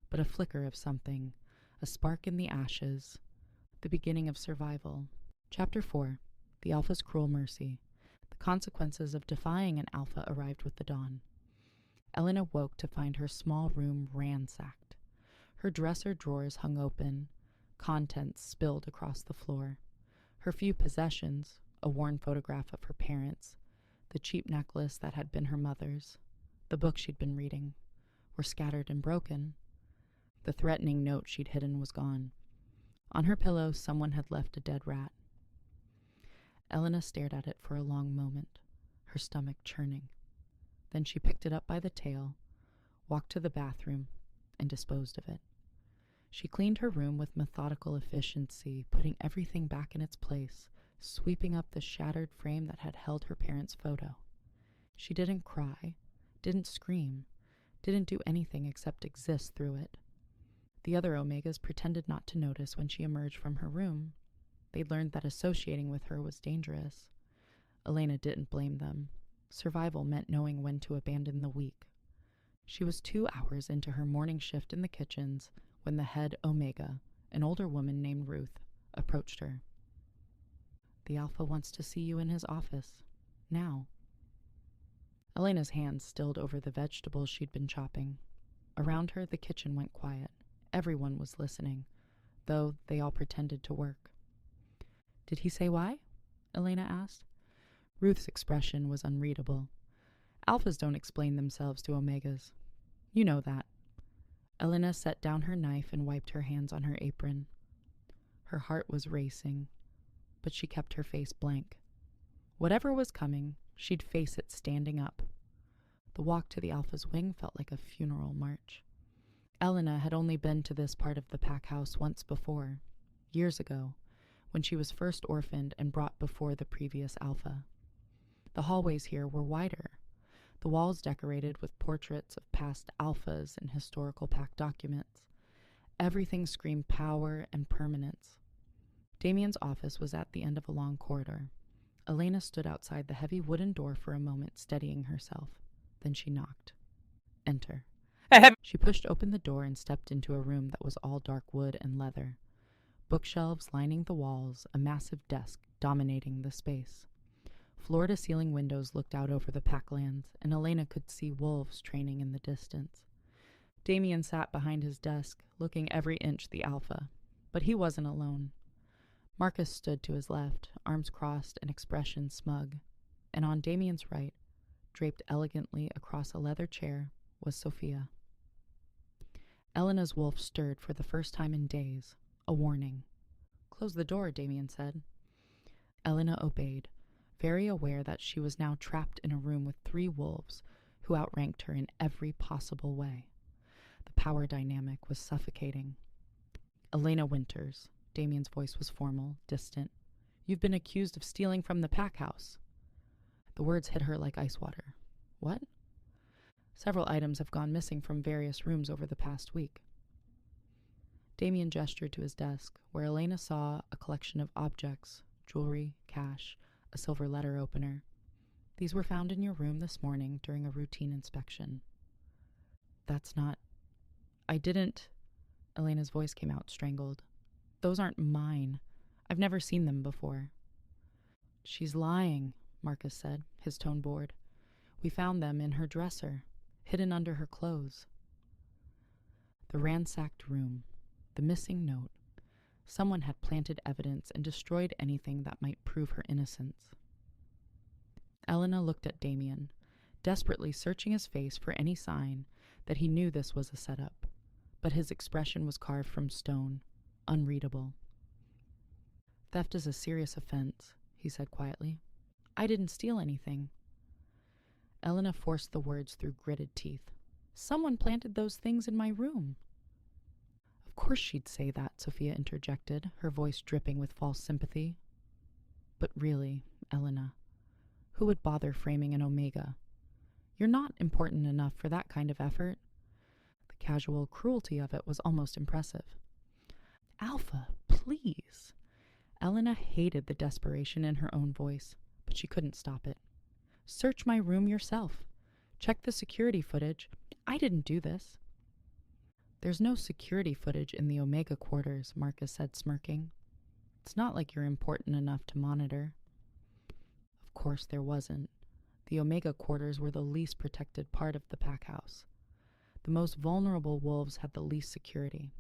but a flicker of something, a spark in the ashes, the beginning of survival. Chapter 4. The Alpha's Cruel Mercy. The consequences of defying an alpha arrived with the dawn. Elena woke to find her small room ransacked. Her dresser drawers hung open, contents spilled across the floor. Her few possessions, a worn photograph of her parents, the cheap necklace that had been her mother's, the book she'd been reading, were scattered and broken. The threatening note she'd hidden was gone. On her pillow, someone had left a dead rat. Elena stared at it for a long moment, her stomach churning. Then she picked it up by the tail, walked to the bathroom, and disposed of it. She cleaned her room with methodical efficiency, putting everything back in its place, sweeping up the shattered frame that had held her parents' photo. She didn't cry, didn't scream, didn't do anything except exist through it. The other Omegas pretended not to notice when she emerged from her room. They'd learned that associating with her was dangerous. Elena didn't blame them. Survival meant knowing when to abandon the weak. She was 2 hours into her morning shift in the kitchens when the head Omega, an older woman named Ruth, approached her. "The Alpha wants to see you in his office. Now." Elena's hands stilled over the vegetables she'd been chopping. Around her, the kitchen went quiet. Everyone was listening, though they all pretended to work. "Did he say why?" Elena asked. Ruth's expression was unreadable. Alphas don't explain themselves to Omegas. You know that. Elena set down her knife and wiped her hands on her apron. Her heart was racing, but she kept her face blank. Whatever was coming, she'd face it standing up. The walk to the Alpha's wing felt like a funeral march. Elena had only been to this part of the pack house once before, years ago, when she was first orphaned and brought before the previous Alpha. The hallways here were wider, the walls decorated with portraits of past Alphas and historical pack documents. Everything screamed power and permanence. Damien's office was at the end of a long corridor. Elena stood outside the heavy wooden door for a moment, steadying herself. Then she knocked. "Enter." She pushed open the door and stepped into a room that was all dark wood and leather. Bookshelves lining the walls, a massive desk dominating the space. Floor-to-ceiling windows looked out over the packlands, and Elena could see wolves training in the distance. Damien sat behind his desk, looking every inch the Alpha, but he wasn't alone. Marcus stood to his left, arms crossed and expression smug, and on Damien's right, draped elegantly across a leather chair, was Sophia. Elena's wolf stirred for the first time in days, a warning. "Close the door," Damien said. Elena obeyed, very aware that she was now trapped in a room with 3 wolves who outranked her in every possible way. The power dynamic was suffocating. "Elena Winters," Damien's voice was formal, distant. "You've been accused of stealing from the pack house." The words hit her like ice water. "What?" "Several items have gone missing from various rooms over the past week." Damien gestured to his desk, where Elena saw a collection of objects, jewelry, cash, a silver letter opener. "These were found in your room this morning during a routine inspection." "That's not... I didn't..." Elena's voice came out strangled. "Those aren't mine. I've never seen them before." "She's lying," Marcus said, his tone bored. "We found them in her dresser, hidden under her clothes." The ransacked room, the missing note. Someone had planted evidence and destroyed anything that might prove her innocence. Elena looked at Damien, desperately searching his face for any sign that he knew this was a setup, but his expression was carved from stone, unreadable. "Theft is a serious offense," he said quietly. "I didn't steal anything." Elena forced the words through gritted teeth. "Someone planted those things in my room." "Of course she'd say that," Sophia interjected, her voice dripping with false sympathy. "But really, Elena, who would bother framing an Omega? You're not important enough for that kind of effort." The casual cruelty of it was almost impressive. "Alpha, please." Elena hated the desperation in her own voice, but she couldn't stop it. "Search my room yourself. Check the security footage. I didn't do this." "There's no security footage in the Omega quarters," Marcus said, smirking. "It's not like you're important enough to monitor." Of course there wasn't. The Omega quarters were the least protected part of the pack house. The most vulnerable wolves had the least security.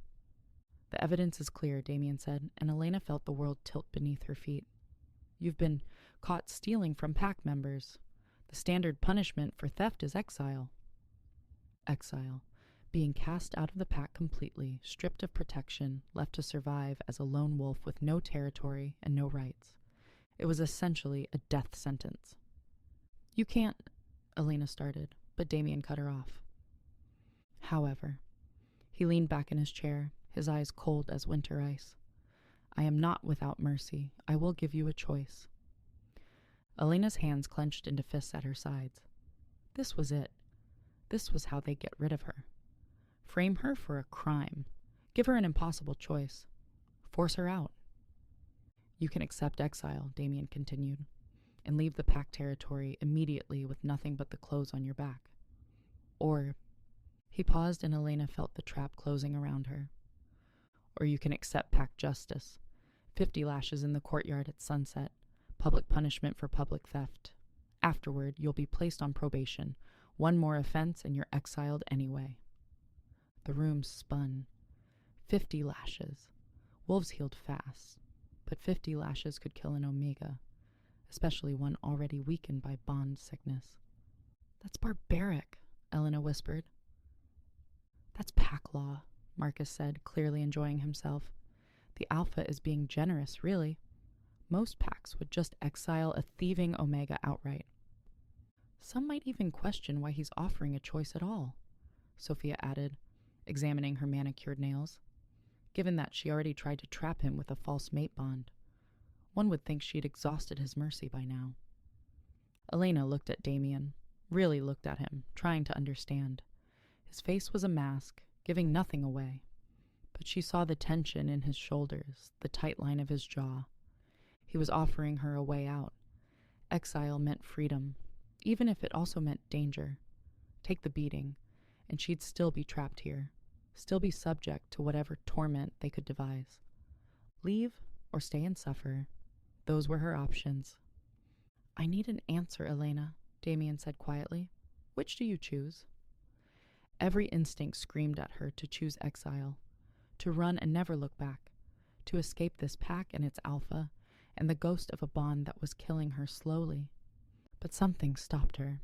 "The evidence is clear," Damien said, and Elena felt the world tilt beneath her feet. "You've been caught stealing from pack members. The standard punishment for theft is exile." Exile. Being cast out of the pack completely, stripped of protection, left to survive as a lone wolf with no territory and no rights. It was essentially a death sentence. "You can't," Elena started, but Damien cut her off. "However," he leaned back in his chair, his eyes cold as winter ice, "I am not without mercy. I will give you a choice." Elena's hands clenched into fists at her sides. This was it. This was how they get rid of her. Frame her for a crime. Give her an impossible choice. Force her out. "You can accept exile," Damien continued, "and leave the pack territory immediately with nothing but the clothes on your back. Or," he paused and Elena felt the trap closing around her, "or you can accept pack justice. 50 lashes in the courtyard at sunset. Public punishment for public theft. Afterward, you'll be placed on probation. One more offense and you're exiled anyway." The room spun. 50 lashes. Wolves healed fast, but 50 lashes could kill an Omega, especially one already weakened by bond sickness. "That's barbaric," Elena whispered. "That's pack law," Marcus said, clearly enjoying himself. "The Alpha is being generous, really. Most packs would just exile a thieving Omega outright." "Some might even question why he's offering a choice at all," Sophia added, examining her manicured nails. "Given that she already tried to trap him with a false mate bond, one would think she'd exhausted his mercy by now." Elena looked at Damien, really looked at him, trying to understand. His face was a mask, giving nothing away, but she saw the tension in his shoulders, the tight line of his jaw. He was offering her a way out. Exile meant freedom, even if it also meant danger. Take the beating, and she'd still be trapped here, still be subject to whatever torment they could devise. Leave or stay and suffer, those were her options. "I need an answer, Elena," Damien said quietly. "Which do you choose?" Every instinct screamed at her to choose exile, to run and never look back, to escape this pack and its Alpha, and the ghost of a bond that was killing her slowly. But something stopped her.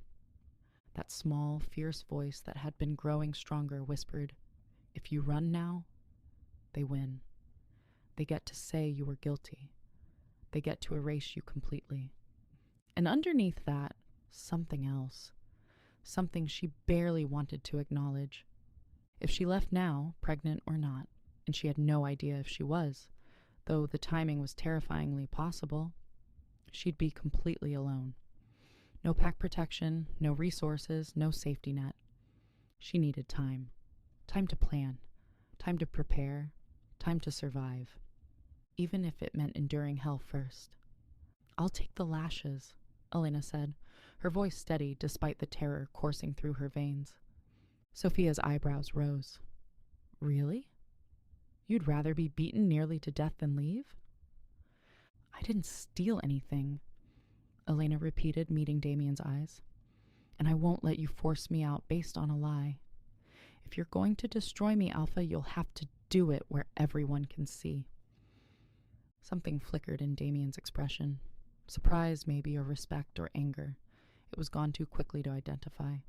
That small, fierce voice that had been growing stronger whispered, "If you run now, they win. They get to say you were guilty. They get to erase you completely." And underneath that, something else. Something she barely wanted to acknowledge. If she left now, pregnant or not, and she had no idea if she was, though the timing was terrifyingly possible, she'd be completely alone. No pack protection, no resources, no safety net. She needed time. Time to plan. Time to prepare. Time to survive. Even if it meant enduring hell first. "I'll take the lashes," Elena said, her voice steady despite the terror coursing through her veins. Sophia's eyebrows rose. "Really? You'd rather be beaten nearly to death than leave?" "I didn't steal anything," Elena repeated, meeting Damien's eyes. "And I won't let you force me out based on a lie. If you're going to destroy me, Alpha, you'll have to do it where everyone can see." Something flickered in Damien's expression. Surprise, maybe, or respect, or anger. It was gone too quickly to identify.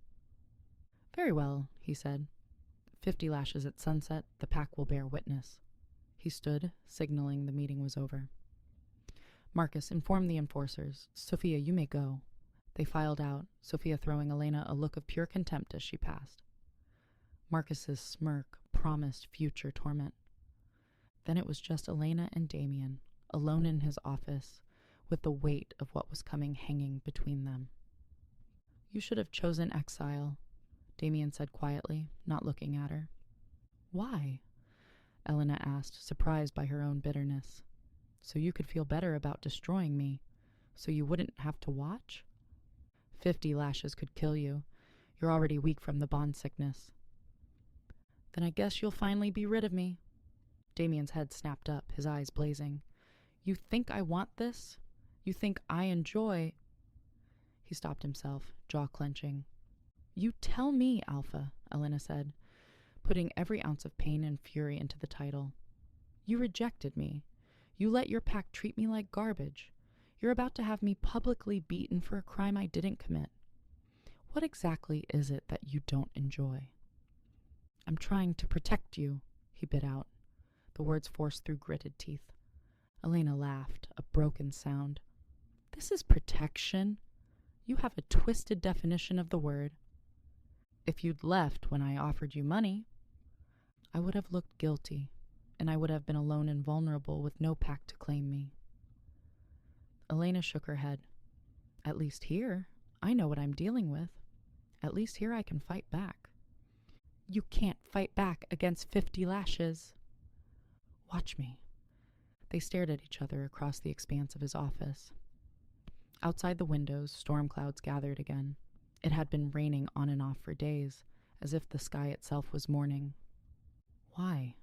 "Very well," he said. 50 lashes at sunset, the pack will bear witness." He stood, signaling the meeting was over. "Marcus, inform the enforcers. Sophia, you may go." They filed out, Sophia throwing Elena a look of pure contempt as she passed. Marcus's smirk promised future torment. Then it was just Elena and Damien, alone in his office, with the weight of what was coming hanging between them. "You should have chosen exile," Damien said quietly, not looking at her. "Why?" Elena asked, surprised by her own bitterness. "So you could feel better about destroying me, so you wouldn't have to watch?" 50 lashes could kill you. You're already weak from the bond sickness." "Then I guess you'll finally be rid of me." Damien's head snapped up, his eyes blazing. "You think I want this? You think I enjoy—" He stopped himself, jaw clenching. "You tell me, Alpha," Elena said, putting every ounce of pain and fury into the title. "You rejected me. You let your pack treat me like garbage. You're about to have me publicly beaten for a crime I didn't commit. What exactly is it that you don't enjoy?" "I'm trying to protect you," he bit out, the words forced through gritted teeth. Elena laughed, a broken sound. "This is protection. You have a twisted definition of the word. If you'd left when I offered you money, I would have looked guilty, and I would have been alone and vulnerable with no pack to claim me." Elena shook her head. "At least here, I know what I'm dealing with. At least here I can fight back." "You can't fight back against 50 lashes." "Watch me." They stared at each other across the expanse of his office. Outside the windows, storm clouds gathered again. It had been raining on and off for days, as if the sky itself was mourning. "Why?"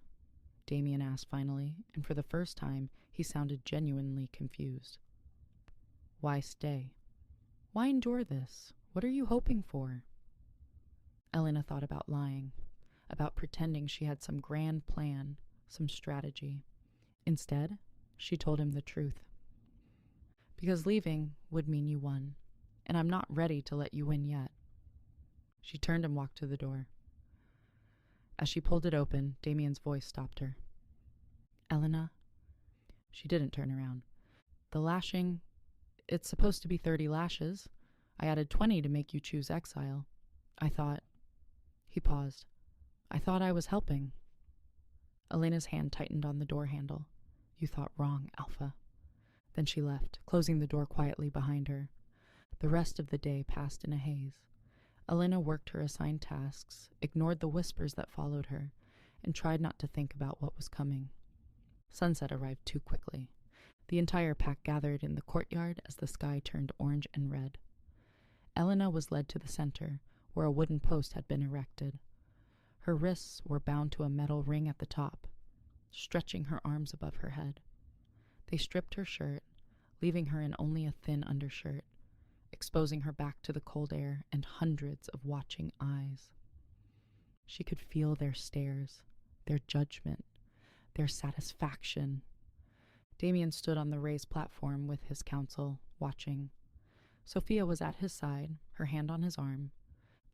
Damien asked finally, and for the first time he sounded genuinely confused. "Why stay? Why endure this? What are you hoping for?" Elena thought about lying, about pretending she had some grand plan, some strategy. Instead, she told him the truth. "Because leaving would mean you won, and I'm not ready to let you win yet." She turned and walked to the door. As she pulled it open, Damien's voice stopped her. "Elena?" She didn't turn around. "The lashing, it's supposed to be 30 lashes. I added 20 to make you choose exile. I thought—" He paused. "I thought I was helping." Elena's hand tightened on the door handle. "You thought wrong, Alpha." Then she left, closing the door quietly behind her. The rest of the day passed in a haze. Elena worked her assigned tasks, ignored the whispers that followed her, and tried not to think about what was coming. Sunset arrived too quickly. The entire pack gathered in the courtyard as the sky turned orange and red. Elena was led to the center, where a wooden post had been erected. Her wrists were bound to a metal ring at the top, stretching her arms above her head. They stripped her shirt, leaving her in only a thin undershirt, exposing her back to the cold air and hundreds of watching eyes. She could feel their stares, their judgment, their satisfaction. Damien stood on the raised platform with his counsel, watching. Sophia was at his side, her hand on his arm.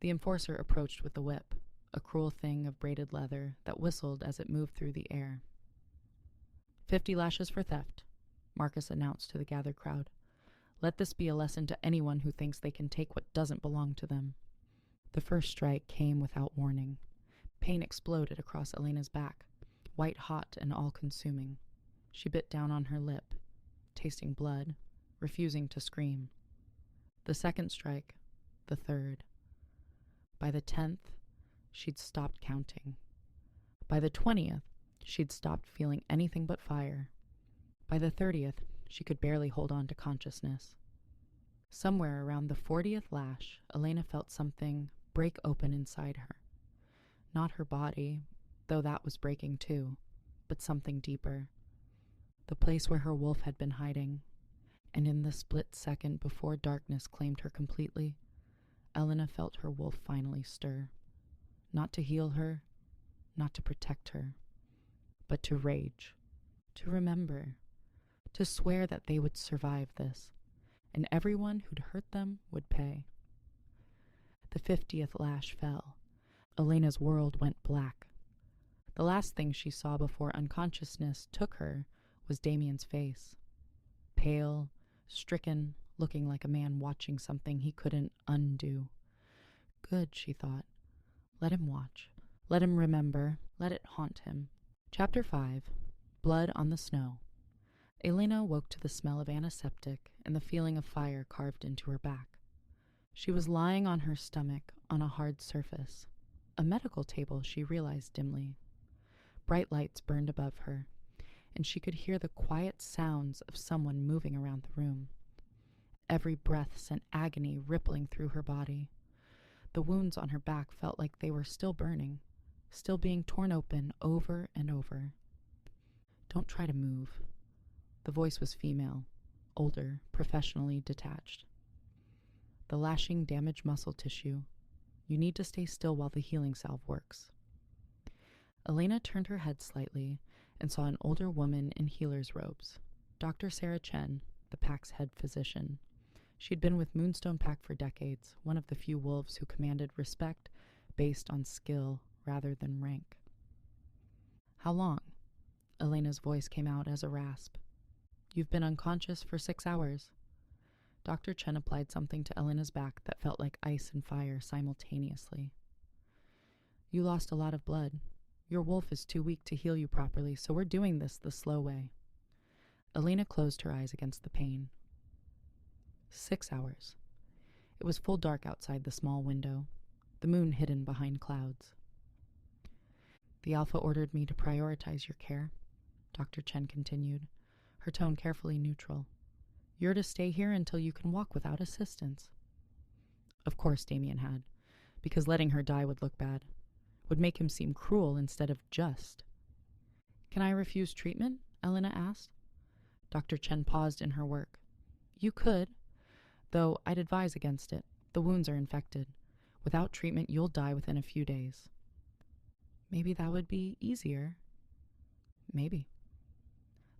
The enforcer approached with the whip, a cruel thing of braided leather that whistled as it moved through the air. 50 lashes for theft, Marcus announced to the gathered crowd. Let this be a lesson to anyone who thinks they can take what doesn't belong to them. The first strike came without warning. Pain exploded across Elena's back, white-hot and all-consuming. She bit down on her lip, tasting blood, refusing to scream. The second strike, the third. By the 10th, she'd stopped counting. By the 20th, she'd stopped feeling anything but fire. By the 30th, she could barely hold on to consciousness. Somewhere around the 40th lash, Elena felt something break open inside her. Not her body, though that was breaking too, but something deeper. The place where her wolf had been hiding. And in the split second before darkness claimed her completely, Elena felt her wolf finally stir. Not to heal her, not to protect her, but to rage, to remember, to swear that they would survive this, and everyone who'd hurt them would pay. The 50th lash fell. Elena's world went black. The last thing she saw before unconsciousness took her was Damien's face. Pale, stricken, looking like a man watching something he couldn't undo. Good, she thought. Let him watch. Let him remember. Let it haunt him. Chapter 5. Blood on the Snow. Elena woke to the smell of antiseptic and the feeling of fire carved into her back. She was lying on her stomach on a hard surface. A medical table, she realized dimly. Bright lights burned above her, and she could hear the quiet sounds of someone moving around the room. Every breath sent agony rippling through her body. The wounds on her back felt like they were still burning, still being torn open over and over. Don't try to move. The voice was female, older, professionally detached. The lashing damaged muscle tissue. You need to stay still while the healing salve works. Elena turned her head slightly and saw an older woman in healer's robes, Dr. Sarah Chen, the pack's head physician. She'd been with Moonstone Pack for decades, one of the few wolves who commanded respect based on skill rather than rank. How long? Elena's voice came out as a rasp. You've been unconscious for 6 hours. Dr. Chen applied something to Elena's back that felt like ice and fire simultaneously. You lost a lot of blood. Your wolf is too weak to heal you properly, so we're doing this the slow way. Elena closed her eyes against the pain. 6 hours. It was full dark outside the small window, the moon hidden behind clouds. The Alpha ordered me to prioritize your care, Dr. Chen continued, her tone carefully neutral. You're to stay here until you can walk without assistance. Of course Damien had, because letting her die would look bad, would make him seem cruel instead of just. Can I refuse treatment? Elena asked. Dr. Chen paused in her work. You could, though I'd advise against it. The wounds are infected. Without treatment, you'll die within a few days. Maybe that would be easier. Maybe.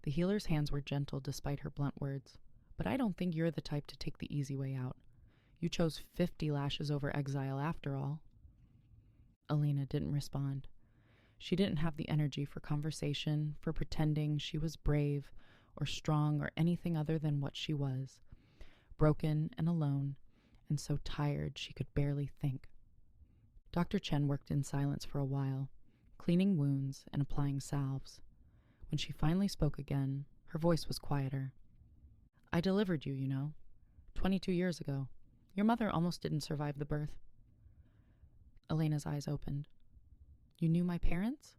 The healer's hands were gentle despite her blunt words. But I don't think you're the type to take the easy way out. You chose 50 lashes over exile after all. Elena didn't respond. She didn't have the energy for conversation, for pretending she was brave or strong or anything other than what she was. Broken and alone, and so tired she could barely think. Dr. Chen worked in silence for a while, cleaning wounds and applying salves. When she finally spoke again, her voice was quieter. I delivered you, 22 years ago. Your mother almost didn't survive the birth. Elena's eyes opened. You knew my parents?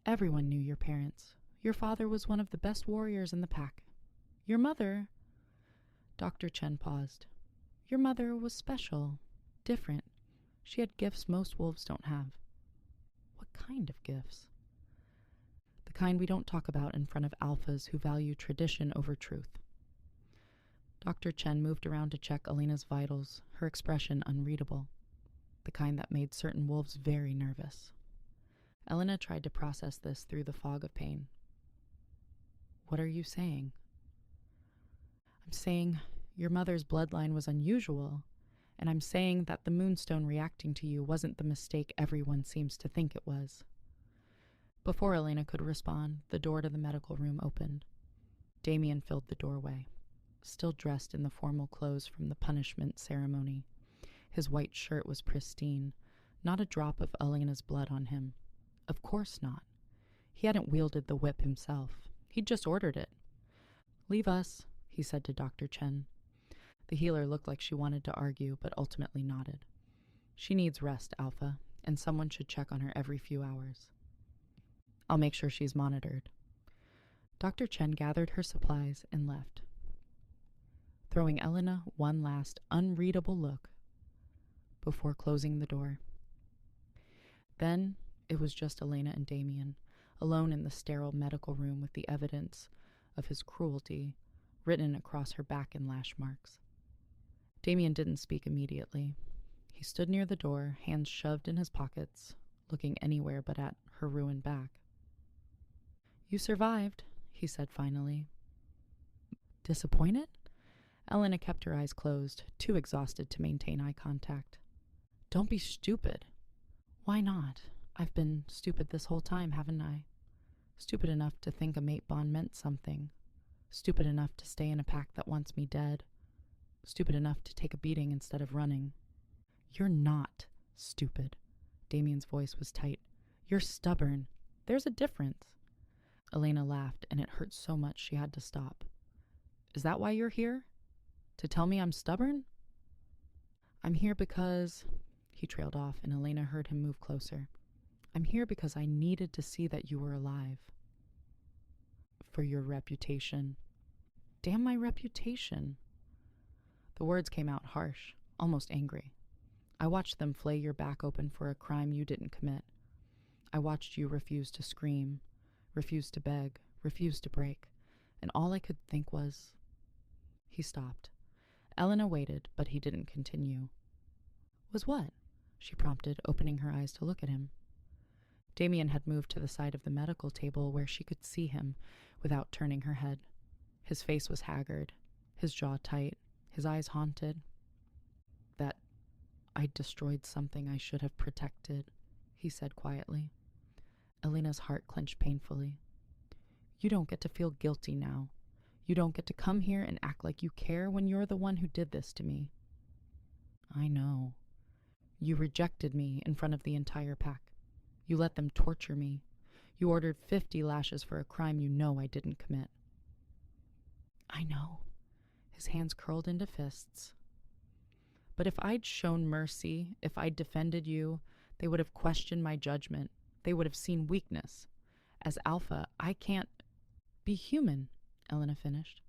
Everyone knew your parents. Your father was one of the best warriors in the pack. Your mother... Dr. Chen paused. Your mother was special, different. She had gifts most wolves don't have. What kind of gifts? The kind we don't talk about in front of alphas who value tradition over truth. Dr. Chen moved around to check Elena's vitals, her expression unreadable. The kind that made certain wolves very nervous. Elena tried to process this through the fog of pain. What are you saying? I'm saying your mother's bloodline was unusual, and I'm saying that the Moonstone reacting to you wasn't the mistake everyone seems to think it was. Before Elena could respond, the door to the medical room opened. Damien filled the doorway, still dressed in the formal clothes from the punishment ceremony. His white shirt was pristine, not a drop of Elena's blood on him. Of course not. He hadn't wielded the whip himself. He'd just ordered it. Leave us, he said to Dr. Chen. The healer looked like she wanted to argue, but ultimately nodded. She needs rest, Alpha, and someone should check on her every few hours. I'll make sure she's monitored. Dr. Chen gathered her supplies and left, throwing Elena one last unreadable look before closing the door. Then it was just Elena and Damien, alone in the sterile medical room with the evidence of his cruelty written across her back in lash marks. Damien didn't speak immediately. He stood near the door, hands shoved in his pockets, looking anywhere but at her ruined back. You survived, he said finally. Disappointed? Elena kept her eyes closed, too exhausted to maintain eye contact. Don't be stupid. Why not? I've been stupid this whole time, haven't I? Stupid enough to think a mate bond meant something. Stupid enough to stay in a pack that wants me dead. Stupid enough to take a beating instead of running. You're not stupid. Damien's voice was tight. You're stubborn. There's a difference. Elena laughed, and it hurt so much she had to stop. Is that why you're here? To tell me I'm stubborn? I'm here because... He trailed off, and Elena heard him move closer. I'm here because I needed to see that you were alive. For your reputation. Damn my reputation. The words came out harsh, almost angry. I watched them flay your back open for a crime you didn't commit. I watched you refuse to scream, refuse to beg, refuse to break, and all I could think was... He stopped. Elena waited, but he didn't continue. Was what? She prompted, opening her eyes to look at him. Damien had moved to the side of the medical table where she could see him without turning her head. His face was haggard, his jaw tight, his eyes haunted. That I destroyed something I should have protected, he said quietly. Elena's heart clenched painfully. You don't get to feel guilty now. You don't get to come here and act like you care when you're the one who did this to me. I know. You rejected me in front of the entire pack. You let them torture me. You ordered 50 lashes for a crime you know I didn't commit. I know. His hands curled into fists. But if I'd shown mercy, if I'd defended you, they would have questioned my judgment. They would have seen weakness. As Alpha, I can't be human, Elena finished.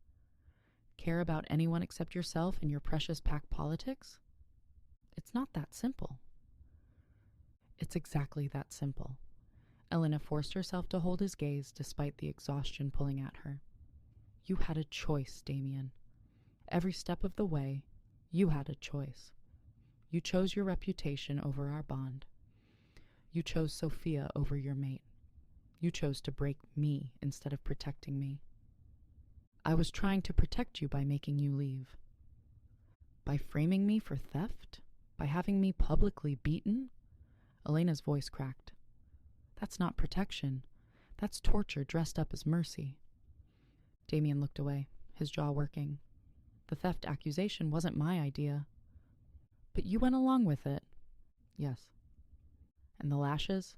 Care about anyone except yourself and your precious pack politics? It's not that simple. It's exactly that simple. Elena forced herself to hold his gaze despite the exhaustion pulling at her. You had a choice, Damien. Every step of the way, you had a choice. You chose your reputation over our bond. You chose Sophia over your mate. You chose to break me instead of protecting me. I was trying to protect you by making you leave. By framing me for theft? By having me publicly beaten? Elena's voice cracked. That's not protection. That's torture dressed up as mercy. Damien looked away, his jaw working. The theft accusation wasn't my idea. But you went along with it. Yes. And the lashes?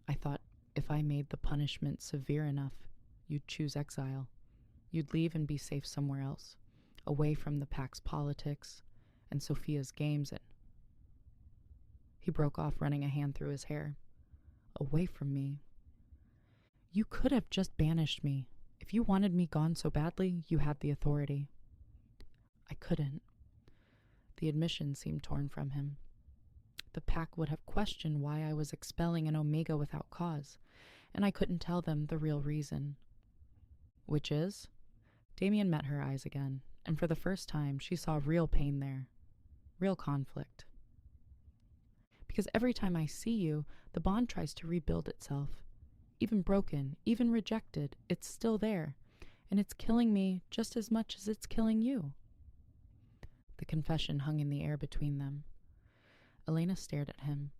I thought if I made the punishment severe enough, you'd choose exile. You'd leave and be safe somewhere else, away from the pack's politics and Sophia's games. He broke off, running a hand through his hair. Away from me. You could have just banished me. If you wanted me gone so badly, you had the authority. I couldn't. The admission seemed torn from him. The pack would have questioned why I was expelling an Omega without cause, and I couldn't tell them the real reason. Which is? Damien met her eyes again, and for the first time she saw real pain there. Real conflict. Because every time I see you, the bond tries to rebuild itself. Even broken, even rejected, it's still there, and it's killing me just as much as it's killing you. The confession hung in the air between them. Elena stared at him,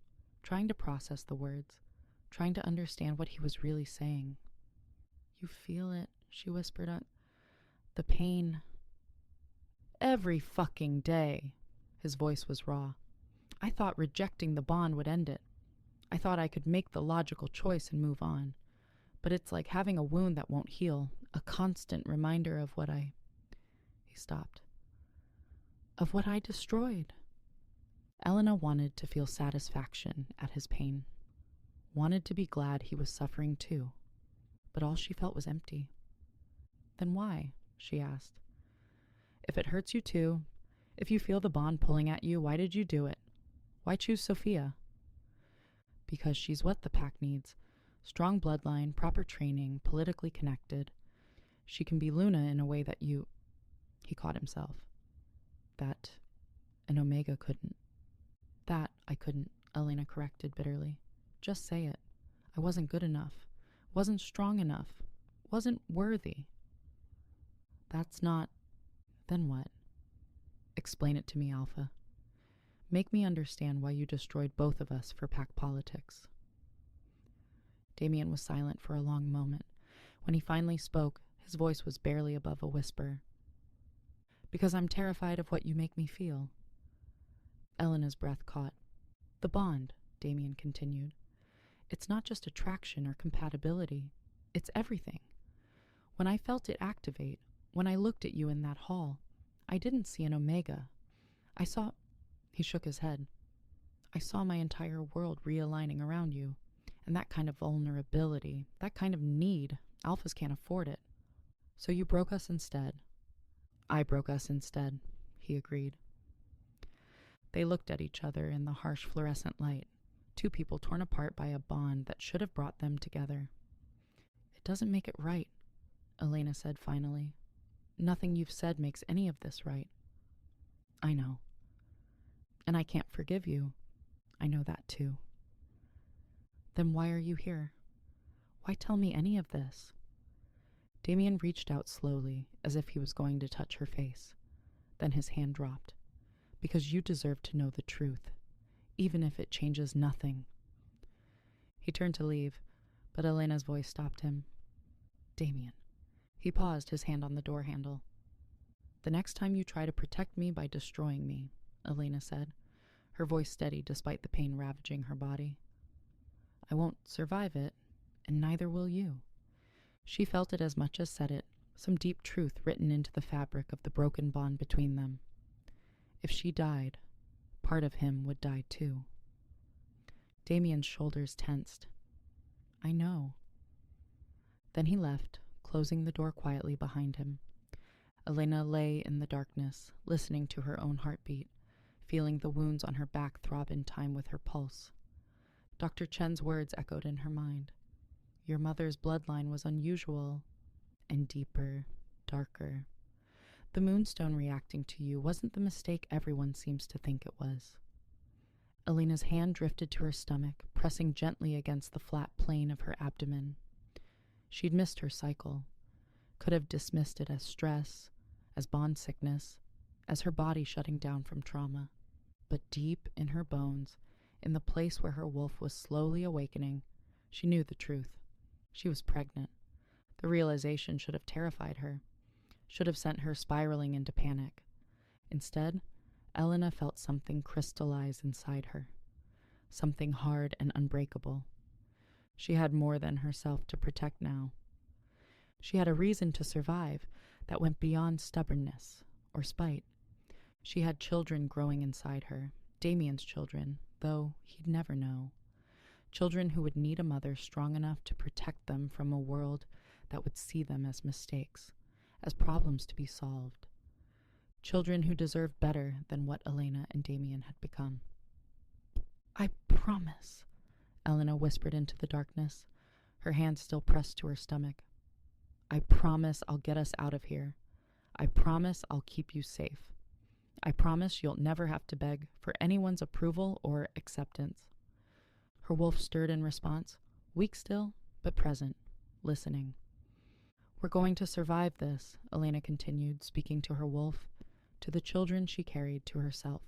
trying to process the words, trying to understand what he was really saying. You feel it, she whispered up. The pain. Every fucking day. His voice was raw. I thought rejecting the bond would end it. I thought I could make the logical choice and move on. But it's like having a wound that won't heal, a constant reminder of what I... He stopped. Of what I destroyed. Elena wanted to feel satisfaction at his pain. Wanted to be glad he was suffering too. But all she felt was empty. Then why? She asked. If it hurts you too, if you feel the bond pulling at you, why did you do it? Why choose Sophia? Because she's what the pack needs. Strong bloodline, proper training, politically connected. She can be Luna in a way that you... He caught himself. That an Omega couldn't. That I couldn't, Elena corrected bitterly. Just say it. I wasn't good enough. Wasn't strong enough. Wasn't worthy. That's not... Then what? Explain it to me, Alpha. Make me understand why you destroyed both of us for pack politics. Damien was silent for a long moment. When he finally spoke, his voice was barely above a whisper. Because I'm terrified of what you make me feel. Elena's breath caught. The bond, Damien continued. It's not just attraction or compatibility. It's everything. When I felt it activate, when I looked at you in that hall, I didn't see an omega. I saw... He shook his head. I saw my entire world realigning around you. And that kind of vulnerability, that kind of need, alphas can't afford it. So you broke us instead. I broke us instead, he agreed. They looked at each other in the harsh fluorescent light, two people torn apart by a bond that should have brought them together. It doesn't make it right, Elena said finally. Nothing you've said makes any of this right. I know. And I can't forgive you. I know that too. Then why are you here? Why tell me any of this? Damien reached out slowly, as if he was going to touch her face. Then his hand dropped. Because you deserve to know the truth, even if it changes nothing. He turned to leave, but Elena's voice stopped him. Damien. He paused, his hand on the door handle. The next time you try to protect me by destroying me, Elena said, her voice steady despite the pain ravaging her body. I won't survive it, and neither will you. She felt it as much as said it, some deep truth written into the fabric of the broken bond between them. If she died, part of him would die too. Damien's shoulders tensed. I know. Then he left, closing the door quietly behind him. Elena lay in the darkness, listening to her own heartbeat, feeling the wounds on her back throb in time with her pulse. Dr. Chen's words echoed in her mind. Your mother's bloodline was unusual and deeper, darker. The moonstone reacting to you wasn't the mistake everyone seems to think it was. Elena's hand drifted to her stomach, pressing gently against the flat plane of her abdomen. She'd missed her cycle, could have dismissed it as stress, as bond sickness, as her body shutting down from trauma. But deep in her bones, in the place where her wolf was slowly awakening, she knew the truth. She was pregnant. The realization should have terrified her, should have sent her spiraling into panic. Instead, Elena felt something crystallize inside her, something hard and unbreakable. She had more than herself to protect now. She had a reason to survive that went beyond stubbornness or spite. She had children growing inside her, Damien's children, though he'd never know. Children who would need a mother strong enough to protect them from a world that would see them as mistakes, as problems to be solved. Children who deserved better than what Elena and Damien had become. I promise, Elena whispered into the darkness, her hand still pressed to her stomach. I promise I'll get us out of here. I promise I'll keep you safe. I promise you'll never have to beg for anyone's approval or acceptance. Her wolf stirred in response, weak still, but present, listening. We're going to survive this, Elena continued, speaking to her wolf, to the children she carried, to herself.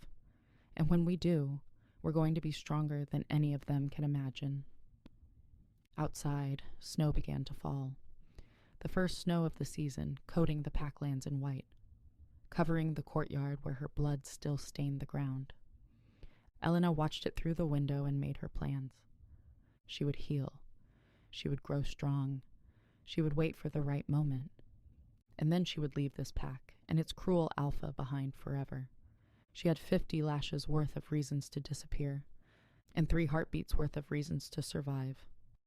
And when we do, we're going to be stronger than any of them can imagine. Outside, snow began to fall. The first snow of the season, coating the packlands in white, covering the courtyard where her blood still stained the ground. Elena watched it through the window and made her plans. She would heal. She would grow strong. She would wait for the right moment. And then she would leave this pack and its cruel alpha behind forever. She had 50 lashes worth of reasons to disappear, and 3 heartbeats worth of reasons to survive.